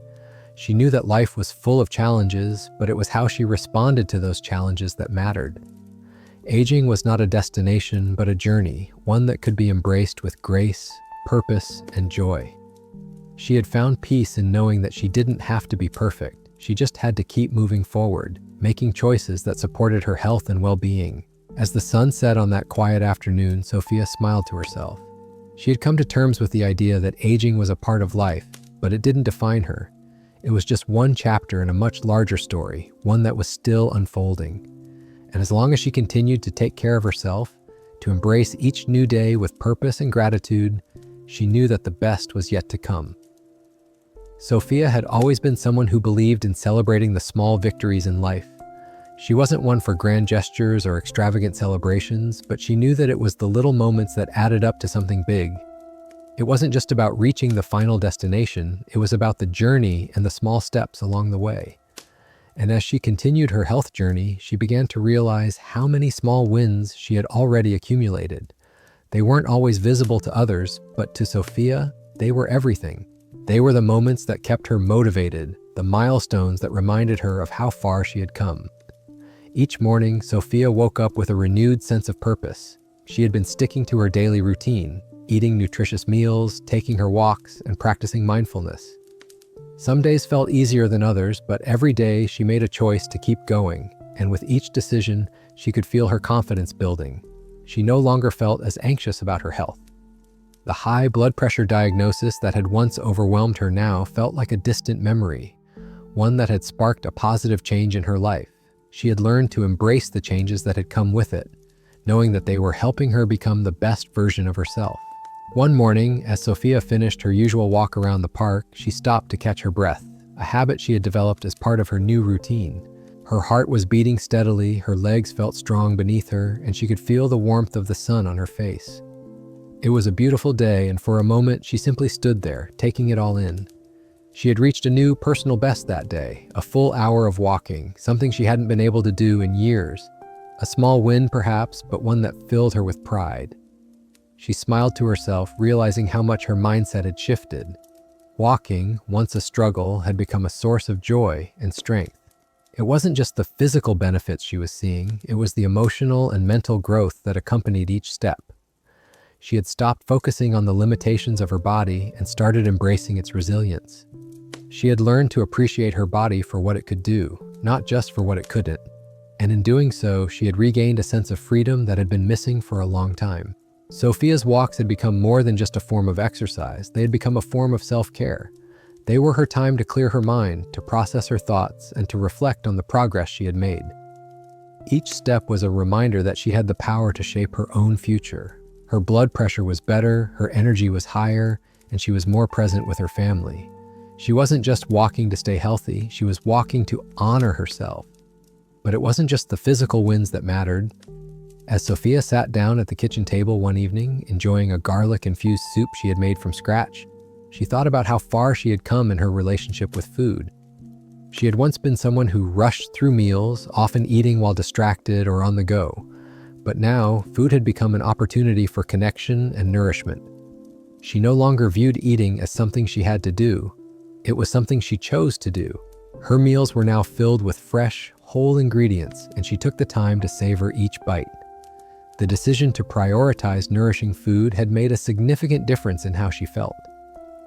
She knew that life was full of challenges, but it was how she responded to those challenges that mattered. Aging was not a destination, but a journey, one that could be embraced with grace, purpose, and joy. She had found peace in knowing that she didn't have to be perfect. She just had to keep moving forward, making choices that supported her health and well-being. As the sun set on that quiet afternoon, Sophia smiled to herself. She had come to terms with the idea that aging was a part of life, but it didn't define her. It was just one chapter in a much larger story, one that was still unfolding. And as long as she continued to take care of herself, to embrace each new day with purpose and gratitude, she knew that the best was yet to come. Sophia had always been someone who believed in celebrating the small victories in life. She wasn't one for grand gestures or extravagant celebrations, but she knew that it was the little moments that added up to something big. It wasn't just about reaching the final destination, it was about the journey and the small steps along the way. And as she continued her health journey, she began to realize how many small wins she had already accumulated. They weren't always visible to others, but to Sophia, they were everything. They were the moments that kept her motivated, the milestones that reminded her of how far she had come. Each morning, Sophia woke up with a renewed sense of purpose. She had been sticking to her daily routine, eating nutritious meals, taking her walks, and practicing mindfulness. Some days felt easier than others, but every day she made a choice to keep going, and with each decision, she could feel her confidence building. She no longer felt as anxious about her health. The high blood pressure diagnosis that had once overwhelmed her now felt like a distant memory, one that had sparked a positive change in her life. She had learned to embrace the changes that had come with it, knowing that they were helping her become the best version of herself. One morning, as Sophia finished her usual walk around the park, she stopped to catch her breath, a habit she had developed as part of her new routine. Her heart was beating steadily, her legs felt strong beneath her, and she could feel the warmth of the sun on her face. It was a beautiful day, and for a moment she simply stood there, taking it all in. She had reached a new personal best that day, a full hour of walking, something she hadn't been able to do in years. A small win, perhaps, but one that filled her with pride. She smiled to herself, realizing how much her mindset had shifted. Walking, once a struggle, had become a source of joy and strength. It wasn't just the physical benefits she was seeing, it was the emotional and mental growth that accompanied each step. She had stopped focusing on the limitations of her body and started embracing its resilience. She had learned to appreciate her body for what it could do, not just for what it couldn't. And in doing so, she had regained a sense of freedom that had been missing for a long time. Sophia's walks had become more than just a form of exercise. They had become a form of self-care. They were her time to clear her mind, to process her thoughts, and to reflect on the progress she had made. Each step was a reminder that she had the power to shape her own future. Her blood pressure was better, her energy was higher, and she was more present with her family. She wasn't just walking to stay healthy, she was walking to honor herself. But it wasn't just the physical wins that mattered. As Sophia sat down at the kitchen table one evening, enjoying a garlic-infused soup she had made from scratch, she thought about how far she had come in her relationship with food. She had once been someone who rushed through meals, often eating while distracted or on the go. But now, food had become an opportunity for connection and nourishment. She no longer viewed eating as something she had to do. It was something she chose to do. Her meals were now filled with fresh, whole ingredients, and she took the time to savor each bite. The decision to prioritize nourishing food had made a significant difference in how she felt.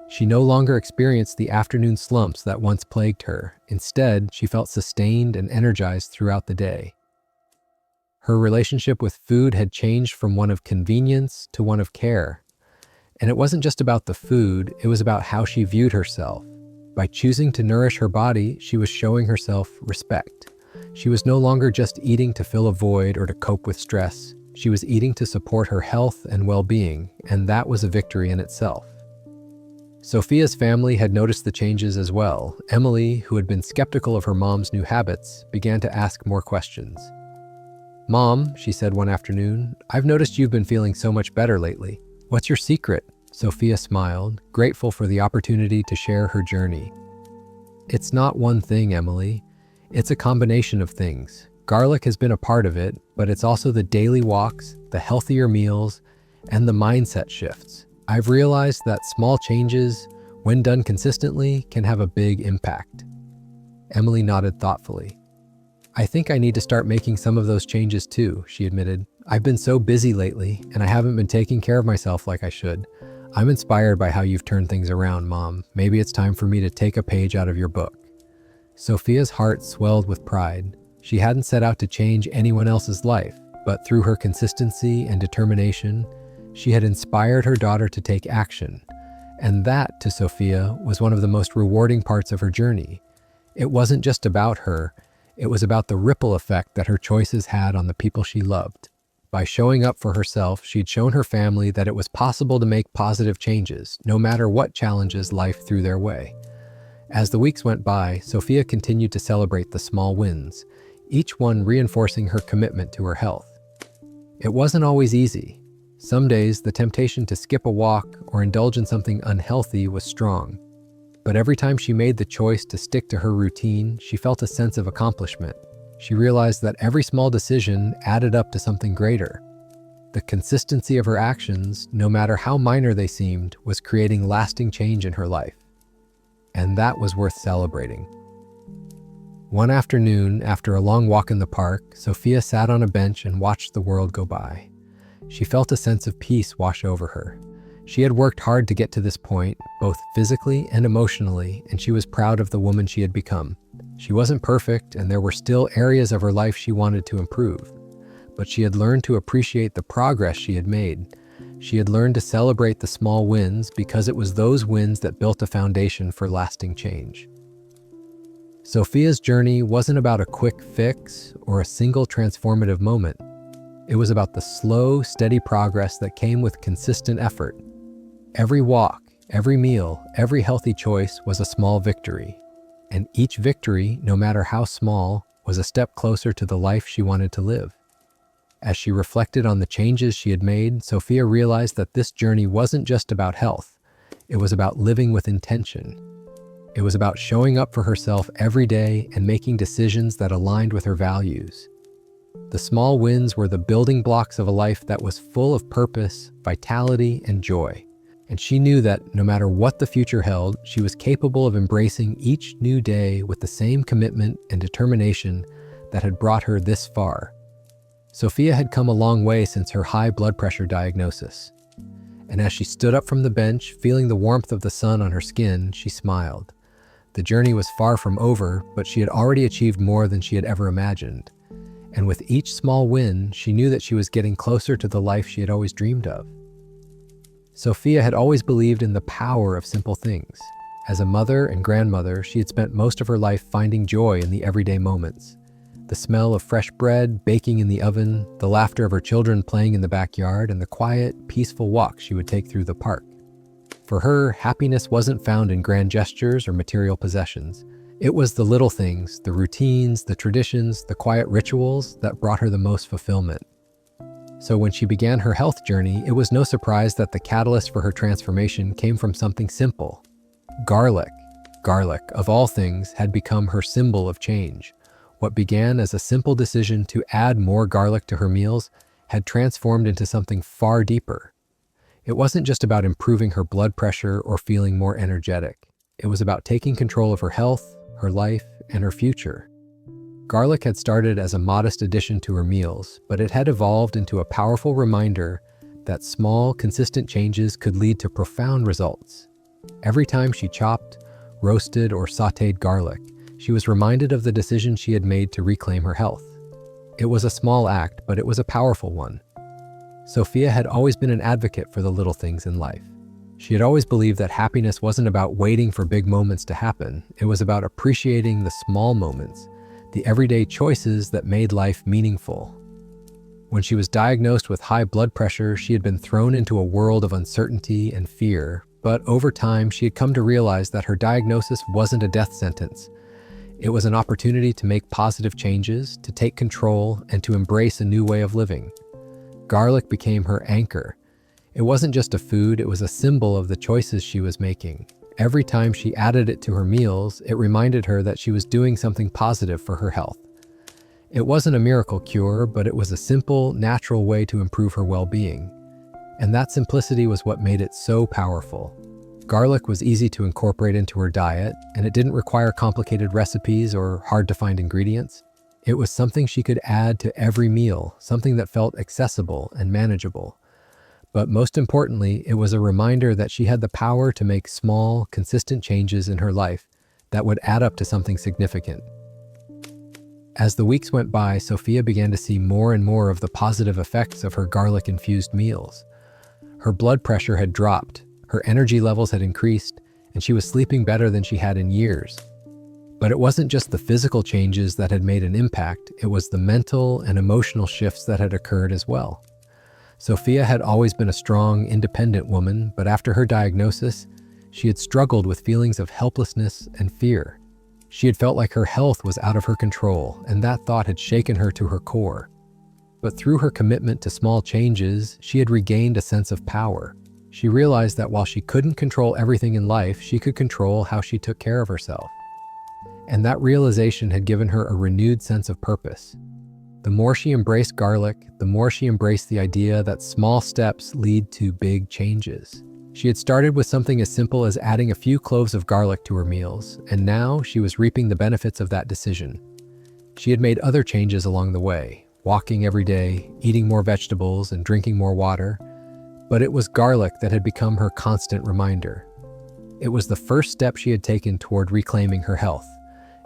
She no longer experienced the afternoon slumps that once plagued her. Instead, she felt sustained and energized throughout the day. Her relationship with food had changed from one of convenience to one of care. And it wasn't just about the food, it was about how she viewed herself. By choosing to nourish her body, she was showing herself respect. She was no longer just eating to fill a void or to cope with stress. She was eating to support her health and well-being, and that was a victory in itself. Sophia's family had noticed the changes as well. Emily, who had been skeptical of her mom's new habits, began to ask more questions. "Mom," she said one afternoon, "I've noticed you've been feeling so much better lately. What's your secret?" Sophia smiled, grateful for the opportunity to share her journey. "It's not one thing, Emily. It's a combination of things. Garlic has been a part of it, but it's also the daily walks, the healthier meals, and the mindset shifts. I've realized that small changes, when done consistently, can have a big impact." Emily nodded thoughtfully. "I think I need to start making some of those changes too," she admitted. "I've been so busy lately, and I haven't been taking care of myself like I should. I'm inspired by how you've turned things around, Mom. Maybe it's time for me to take a page out of your book." Sophia's heart swelled with pride. She hadn't set out to change anyone else's life, but through her consistency and determination, she had inspired her daughter to take action. And that, to Sophia, was one of the most rewarding parts of her journey. It wasn't just about her, it was about the ripple effect that her choices had on the people she loved. By showing up for herself, she'd shown her family that it was possible to make positive changes, no matter what challenges life threw their way. As the weeks went by, Sophia continued to celebrate the small wins, each one reinforcing her commitment to her health. It wasn't always easy. Some days, the temptation to skip a walk or indulge in something unhealthy was strong. But every time she made the choice to stick to her routine, she felt a sense of accomplishment. She realized that every small decision added up to something greater. The consistency of her actions, no matter how minor they seemed, was creating lasting change in her life. And that was worth celebrating. One afternoon, after a long walk in the park, Sophia sat on a bench and watched the world go by. She felt a sense of peace wash over her. She had worked hard to get to this point, both physically and emotionally, and she was proud of the woman she had become. She wasn't perfect, and there were still areas of her life she wanted to improve. But she had learned to appreciate the progress she had made. She had learned to celebrate the small wins because it was those wins that built a foundation for lasting change. Sophia's journey wasn't about a quick fix or a single transformative moment. It was about the slow, steady progress that came with consistent effort. Every walk, every meal, every healthy choice was a small victory. And each victory, no matter how small, was a step closer to the life she wanted to live. As she reflected on the changes she had made, Sophia realized that this journey wasn't just about health. It was about living with intention. It was about showing up for herself every day and making decisions that aligned with her values. The small wins were the building blocks of a life that was full of purpose, vitality, and joy. And she knew that no matter what the future held, she was capable of embracing each new day with the same commitment and determination that had brought her this far. Sophia had come a long way since her high blood pressure diagnosis. And as she stood up from the bench, feeling the warmth of the sun on her skin, she smiled. The journey was far from over, but she had already achieved more than she had ever imagined. And with each small win, she knew that she was getting closer to the life she had always dreamed of. Sophia had always believed in the power of simple things. As a mother and grandmother, she had spent most of her life finding joy in the everyday moments. The smell of fresh bread baking in the oven, the laughter of her children playing in the backyard, and the quiet, peaceful walks she would take through the park. For her, happiness wasn't found in grand gestures or material possessions. It was the little things, the routines, the traditions, the quiet rituals that brought her the most fulfillment. So when she began her health journey, it was no surprise that the catalyst for her transformation came from something simple. Garlic. Garlic, of all things, had become her symbol of change. What began as a simple decision to add more garlic to her meals had transformed into something far deeper. It wasn't just about improving her blood pressure or feeling more energetic. It was about taking control of her health, her life, and her future. Garlic had started as a modest addition to her meals, but it had evolved into a powerful reminder that small, consistent changes could lead to profound results. Every time she chopped, roasted, or sautéed garlic, she was reminded of the decision she had made to reclaim her health. It was a small act, but it was a powerful one. Sophia had always been an advocate for the little things in life. She had always believed that happiness wasn't about waiting for big moments to happen. It was about appreciating the small moments, the everyday choices that made life meaningful. When she was diagnosed with high blood pressure, she had been thrown into a world of uncertainty and fear, but over time she had come to realize that her diagnosis wasn't a death sentence. It was an opportunity to make positive changes, to take control, and to embrace a new way of living. Garlic became her anchor. It wasn't just a food, it was a symbol of the choices she was making. Every time she added it to her meals, it reminded her that she was doing something positive for her health. It wasn't a miracle cure, but it was a simple, natural way to improve her well-being. And that simplicity was what made it so powerful. Garlic was easy to incorporate into her diet, and it didn't require complicated recipes or hard-to-find ingredients. It was something she could add to every meal, something that felt accessible and manageable. But most importantly, it was a reminder that she had the power to make small, consistent changes in her life that would add up to something significant. As the weeks went by, Sophia began to see more and more of the positive effects of her garlic-infused meals. Her blood pressure had dropped, her energy levels had increased, and she was sleeping better than she had in years. But it wasn't just the physical changes that had made an impact, it was the mental and emotional shifts that had occurred as well. Sophia had always been a strong, independent woman, but after her diagnosis, she had struggled with feelings of helplessness and fear. She had felt like her health was out of her control, and that thought had shaken her to her core. But through her commitment to small changes, she had regained a sense of power. She realized that while she couldn't control everything in life, she could control how she took care of herself. And that realization had given her a renewed sense of purpose. The more she embraced garlic, the more she embraced the idea that small steps lead to big changes. She had started with something as simple as adding a few cloves of garlic to her meals, and now she was reaping the benefits of that decision. She had made other changes along the way, walking every day, eating more vegetables, and drinking more water. But it was garlic that had become her constant reminder. It was the first step she had taken toward reclaiming her health,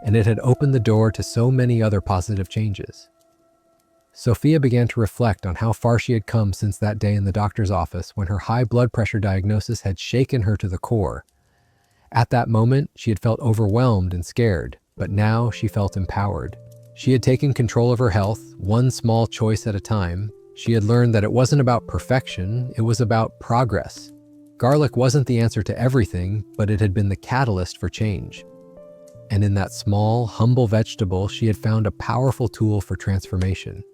and it had opened the door to so many other positive changes. Sophia began to reflect on how far she had come since that day in the doctor's office when her high blood pressure diagnosis had shaken her to the core. At that moment, she had felt overwhelmed and scared, but now she felt empowered. She had taken control of her health, one small choice at a time. She had learned that it wasn't about perfection, it was about progress. Garlic wasn't the answer to everything, but it had been the catalyst for change. And in that small, humble vegetable, she had found a powerful tool for transformation.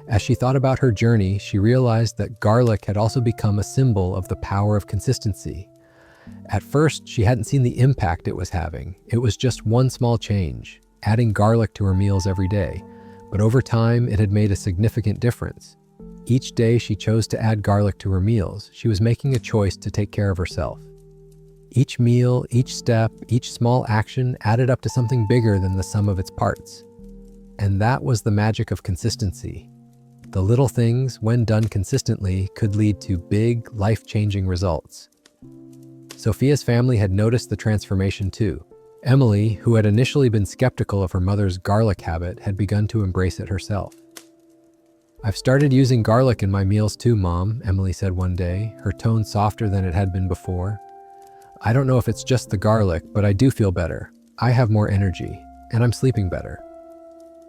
As she thought about her journey, she realized that garlic had also become a symbol of the power of consistency. At first, she hadn't seen the impact it was having. It was just one small change, adding garlic to her meals every day. But over time, it had made a significant difference. Each day she chose to add garlic to her meals, she was making a choice to take care of herself. Each meal, each step, each small action added up to something bigger than the sum of its parts. And that was the magic of consistency. The little things, when done consistently, could lead to big, life-changing results. Sophia's family had noticed the transformation too. Emily, who had initially been skeptical of her mother's garlic habit, had begun to embrace it herself. "I've started using garlic in my meals too, Mom," Emily said one day, her tone softer than it had been before. "I don't know if it's just the garlic, but I do feel better. I have more energy, and I'm sleeping better."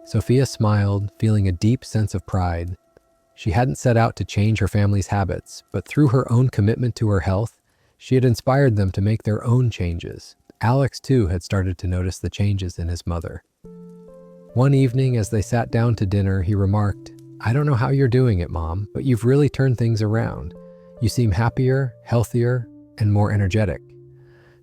Sophia smiled, feeling a deep sense of pride. She hadn't set out to change her family's habits, but through her own commitment to her health, she had inspired them to make their own changes. Alex, too, had started to notice the changes in his mother. One evening, as they sat down to dinner, he remarked, "I don't know how you're doing it, Mom, but you've really turned things around. You seem happier, healthier, and more energetic."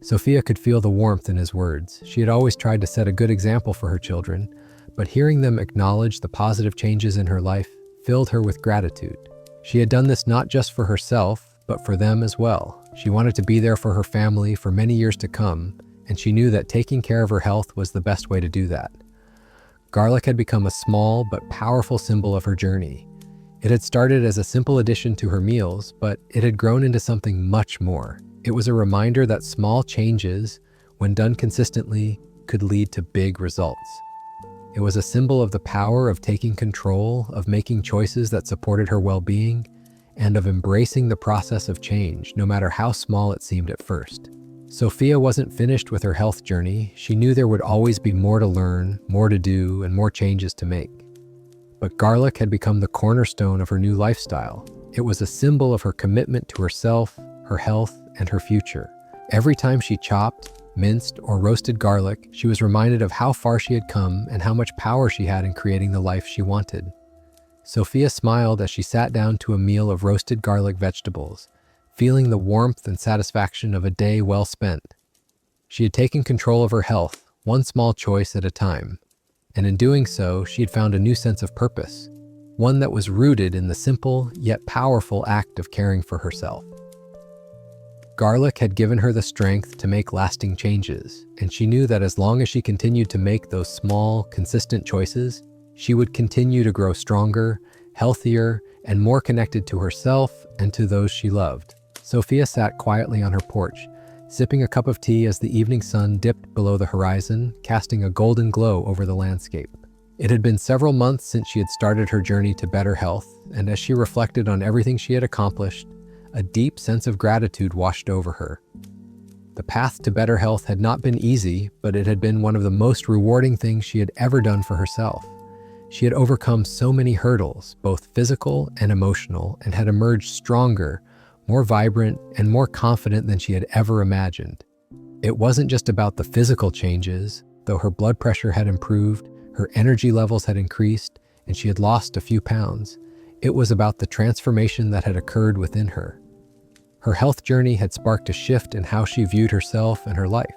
Sophia could feel the warmth in his words. She had always tried to set a good example for her children, but hearing them acknowledge the positive changes in her life filled her with gratitude. She had done this not just for herself, but for them as well. She wanted to be there for her family for many years to come, and she knew that taking care of her health was the best way to do that. Garlic had become a small but powerful symbol of her journey. It had started as a simple addition to her meals, but it had grown into something much more. It was a reminder that small changes, when done consistently, could lead to big results. It was a symbol of the power of taking control, of making choices that supported her well-being, and of embracing the process of change, no matter how small it seemed at first. Sophia wasn't finished with her health journey. She knew there would always be more to learn, more to do, and more changes to make. But garlic had become the cornerstone of her new lifestyle. It was a symbol of her commitment to herself, her health, and her future. Every time she chopped, minced, or roasted garlic, she was reminded of how far she had come and how much power she had in creating the life she wanted. Sophia smiled as she sat down to a meal of roasted garlic vegetables, feeling the warmth and satisfaction of a day well spent. She had taken control of her health, one small choice at a time, and in doing so, she had found a new sense of purpose, one that was rooted in the simple yet powerful act of caring for herself. Garlic had given her the strength to make lasting changes, and she knew that as long as she continued to make those small, consistent choices, she would continue to grow stronger, healthier, and more connected to herself and to those she loved. Sophia sat quietly on her porch, sipping a cup of tea as the evening sun dipped below the horizon, casting a golden glow over the landscape. It had been several months since she had started her journey to better health, and as she reflected on everything she had accomplished, a deep sense of gratitude washed over her. The path to better health had not been easy, but it had been one of the most rewarding things she had ever done for herself. She had overcome so many hurdles, both physical and emotional, and had emerged stronger, more vibrant, and more confident than she had ever imagined. It wasn't just about the physical changes, though her blood pressure had improved, her energy levels had increased, and she had lost a few pounds. It was about the transformation that had occurred within her. Her health journey had sparked a shift in how she viewed herself and her life.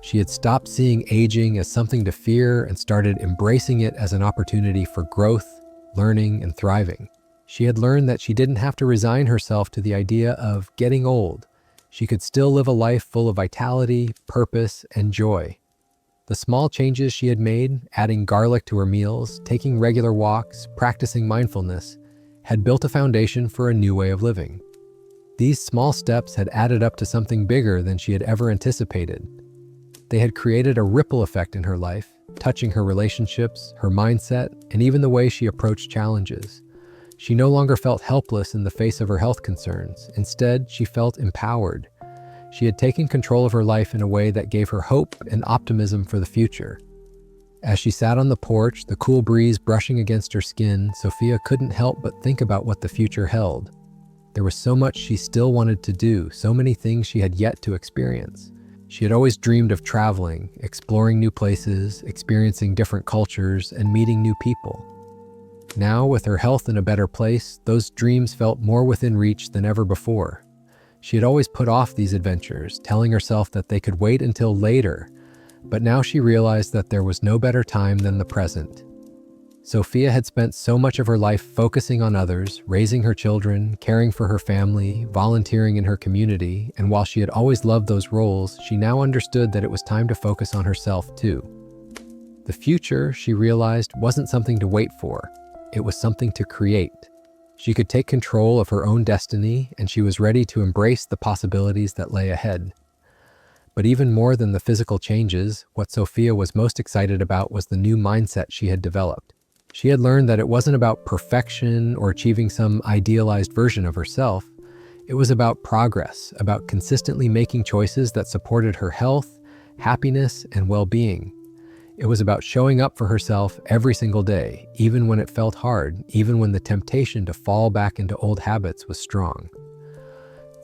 She had stopped seeing aging as something to fear and started embracing it as an opportunity for growth, learning, and thriving. She had learned that she didn't have to resign herself to the idea of getting old. She could still live a life full of vitality, purpose, and joy. The small changes she had made, adding garlic to her meals, taking regular walks, practicing mindfulness, had built a foundation for a new way of living. These small steps had added up to something bigger than she had ever anticipated. They had created a ripple effect in her life, touching her relationships, her mindset, and even the way she approached challenges. She no longer felt helpless in the face of her health concerns. Instead, she felt empowered. She had taken control of her life in a way that gave her hope and optimism for the future. As she sat on the porch, the cool breeze brushing against her skin, Sophia couldn't help but think about what the future held. There was so much she still wanted to do, so many things she had yet to experience. She had always dreamed of traveling, exploring new places, experiencing different cultures, and meeting new people. Now, with her health in a better place, those dreams felt more within reach than ever before. She had always put off these adventures, telling herself that they could wait until later, but now she realized that there was no better time than the present. Sophia had spent so much of her life focusing on others, raising her children, caring for her family, volunteering in her community, and while she had always loved those roles, she now understood that it was time to focus on herself too. The future, she realized, wasn't something to wait for. It was something to create. She could take control of her own destiny, and she was ready to embrace the possibilities that lay ahead. But even more than the physical changes, what Sophia was most excited about was the new mindset she had developed. She had learned that it wasn't about perfection or achieving some idealized version of herself. It was about progress, about consistently making choices that supported her health, happiness, and well-being. It was about showing up for herself every single day, even when it felt hard, even when the temptation to fall back into old habits was strong.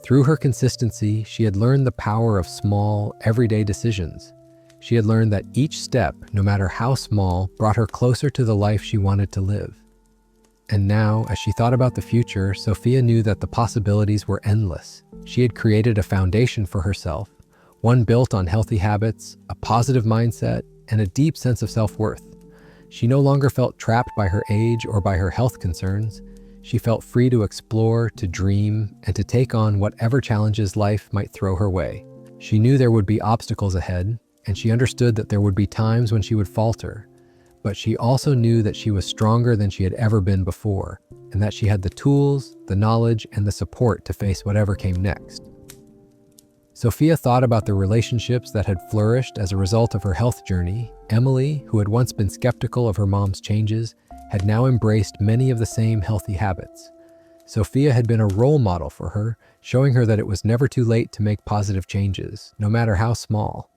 Through her consistency, she had learned the power of small, everyday decisions. She had learned that each step, no matter how small, brought her closer to the life she wanted to live. And now, as she thought about the future, Sophia knew that the possibilities were endless. She had created a foundation for herself, one built on healthy habits, a positive mindset, and a deep sense of self-worth. She no longer felt trapped by her age or by her health concerns. She felt free to explore, to dream, and to take on whatever challenges life might throw her way. She knew there would be obstacles ahead, and she understood that there would be times when she would falter. But she also knew that she was stronger than she had ever been before, and that she had the tools, the knowledge, and the support to face whatever came next. Sophia thought about the relationships that had flourished as a result of her health journey. Emily, who had once been skeptical of her mom's changes, had now embraced many of the same healthy habits. Sophia had been a role model for her, showing her that it was never too late to make positive changes, no matter how small.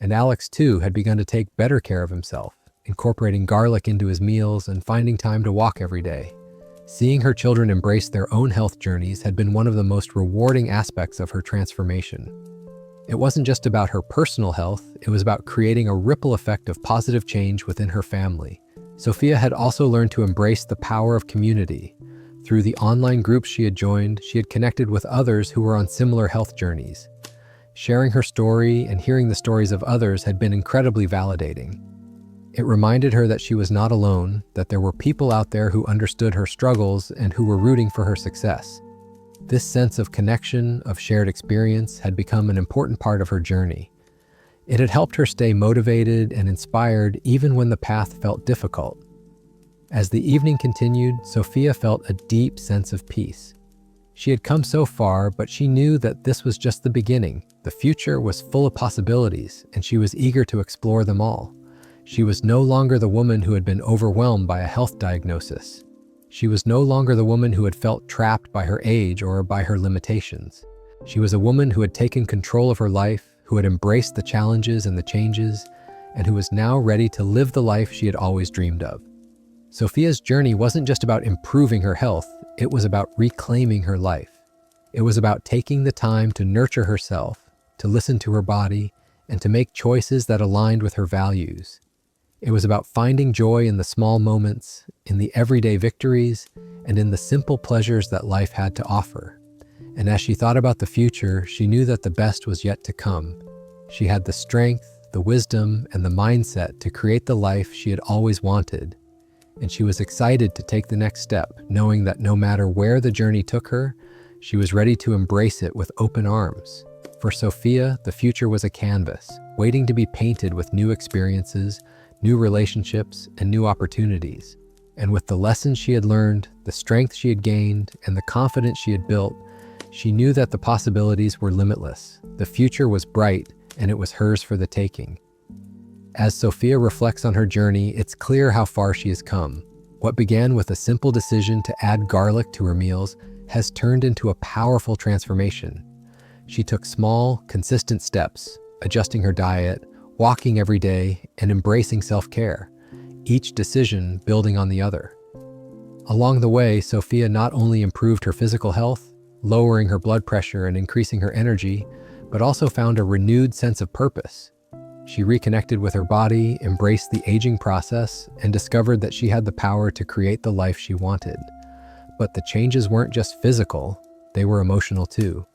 And Alex, too, had begun to take better care of himself, incorporating garlic into his meals and finding time to walk every day. Seeing her children embrace their own health journeys had been one of the most rewarding aspects of her transformation. It wasn't just about her personal health, it was about creating a ripple effect of positive change within her family. Sophia had also learned to embrace the power of community. Through the online groups she had joined, she had connected with others who were on similar health journeys. Sharing her story and hearing the stories of others had been incredibly validating. It reminded her that she was not alone, that there were people out there who understood her struggles and who were rooting for her success. This sense of connection, of shared experience, had become an important part of her journey. It had helped her stay motivated and inspired even when the path felt difficult. As the evening continued, Sophia felt a deep sense of peace. She had come so far, but she knew that this was just the beginning. The future was full of possibilities, and she was eager to explore them all. She was no longer the woman who had been overwhelmed by a health diagnosis. She was no longer the woman who had felt trapped by her age or by her limitations. She was a woman who had taken control of her life, who had embraced the challenges and the changes, and who was now ready to live the life she had always dreamed of. Sophia's journey wasn't just about improving her health, it was about reclaiming her life. It was about taking the time to nurture herself, to listen to her body, and to make choices that aligned with her values. It was about finding joy in the small moments, in the everyday victories, and in the simple pleasures that life had to offer. And as she thought about the future, she knew that the best was yet to come. She had the strength, the wisdom, and the mindset to create the life she had always wanted. And she was excited to take the next step, knowing that no matter where the journey took her, she was ready to embrace it with open arms. For Sophia, the future was a canvas, waiting to be painted with new experiences, new relationships, and new opportunities. And with the lessons she had learned, the strength she had gained, and the confidence she had built, she knew that the possibilities were limitless. The future was bright, and it was hers for the taking. As Sophia reflects on her journey, it's clear how far she has come. What began with a simple decision to add garlic to her meals has turned into a powerful transformation. She took small, consistent steps, adjusting her diet, walking every day, and embracing self-care, each decision building on the other. Along the way, Sophia not only improved her physical health, lowering her blood pressure and increasing her energy, but also found a renewed sense of purpose. She reconnected with her body, embraced the aging process, and discovered that she had the power to create the life she wanted. But the changes weren't just physical, they were emotional too.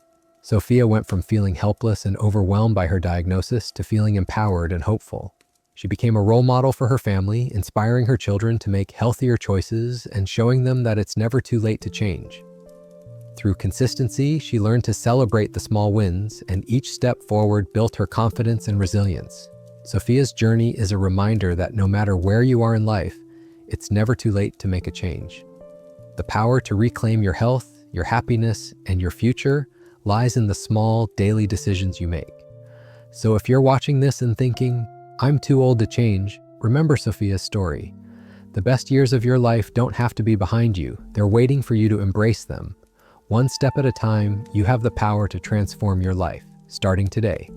Sophia went from feeling helpless and overwhelmed by her diagnosis to feeling empowered and hopeful. She became a role model for her family, inspiring her children to make healthier choices and showing them that it's never too late to change. Through consistency, she learned to celebrate the small wins, and each step forward built her confidence and resilience. Sophia's journey is a reminder that no matter where you are in life, it's never too late to make a change. The power to reclaim your health, your happiness, and your future lies in the small, daily decisions you make. So if you're watching this and thinking, "I'm too old to change," remember Sophia's story. The best years of your life don't have to be behind you. They're waiting for you to embrace them. One step at a time, you have the power to transform your life, starting today.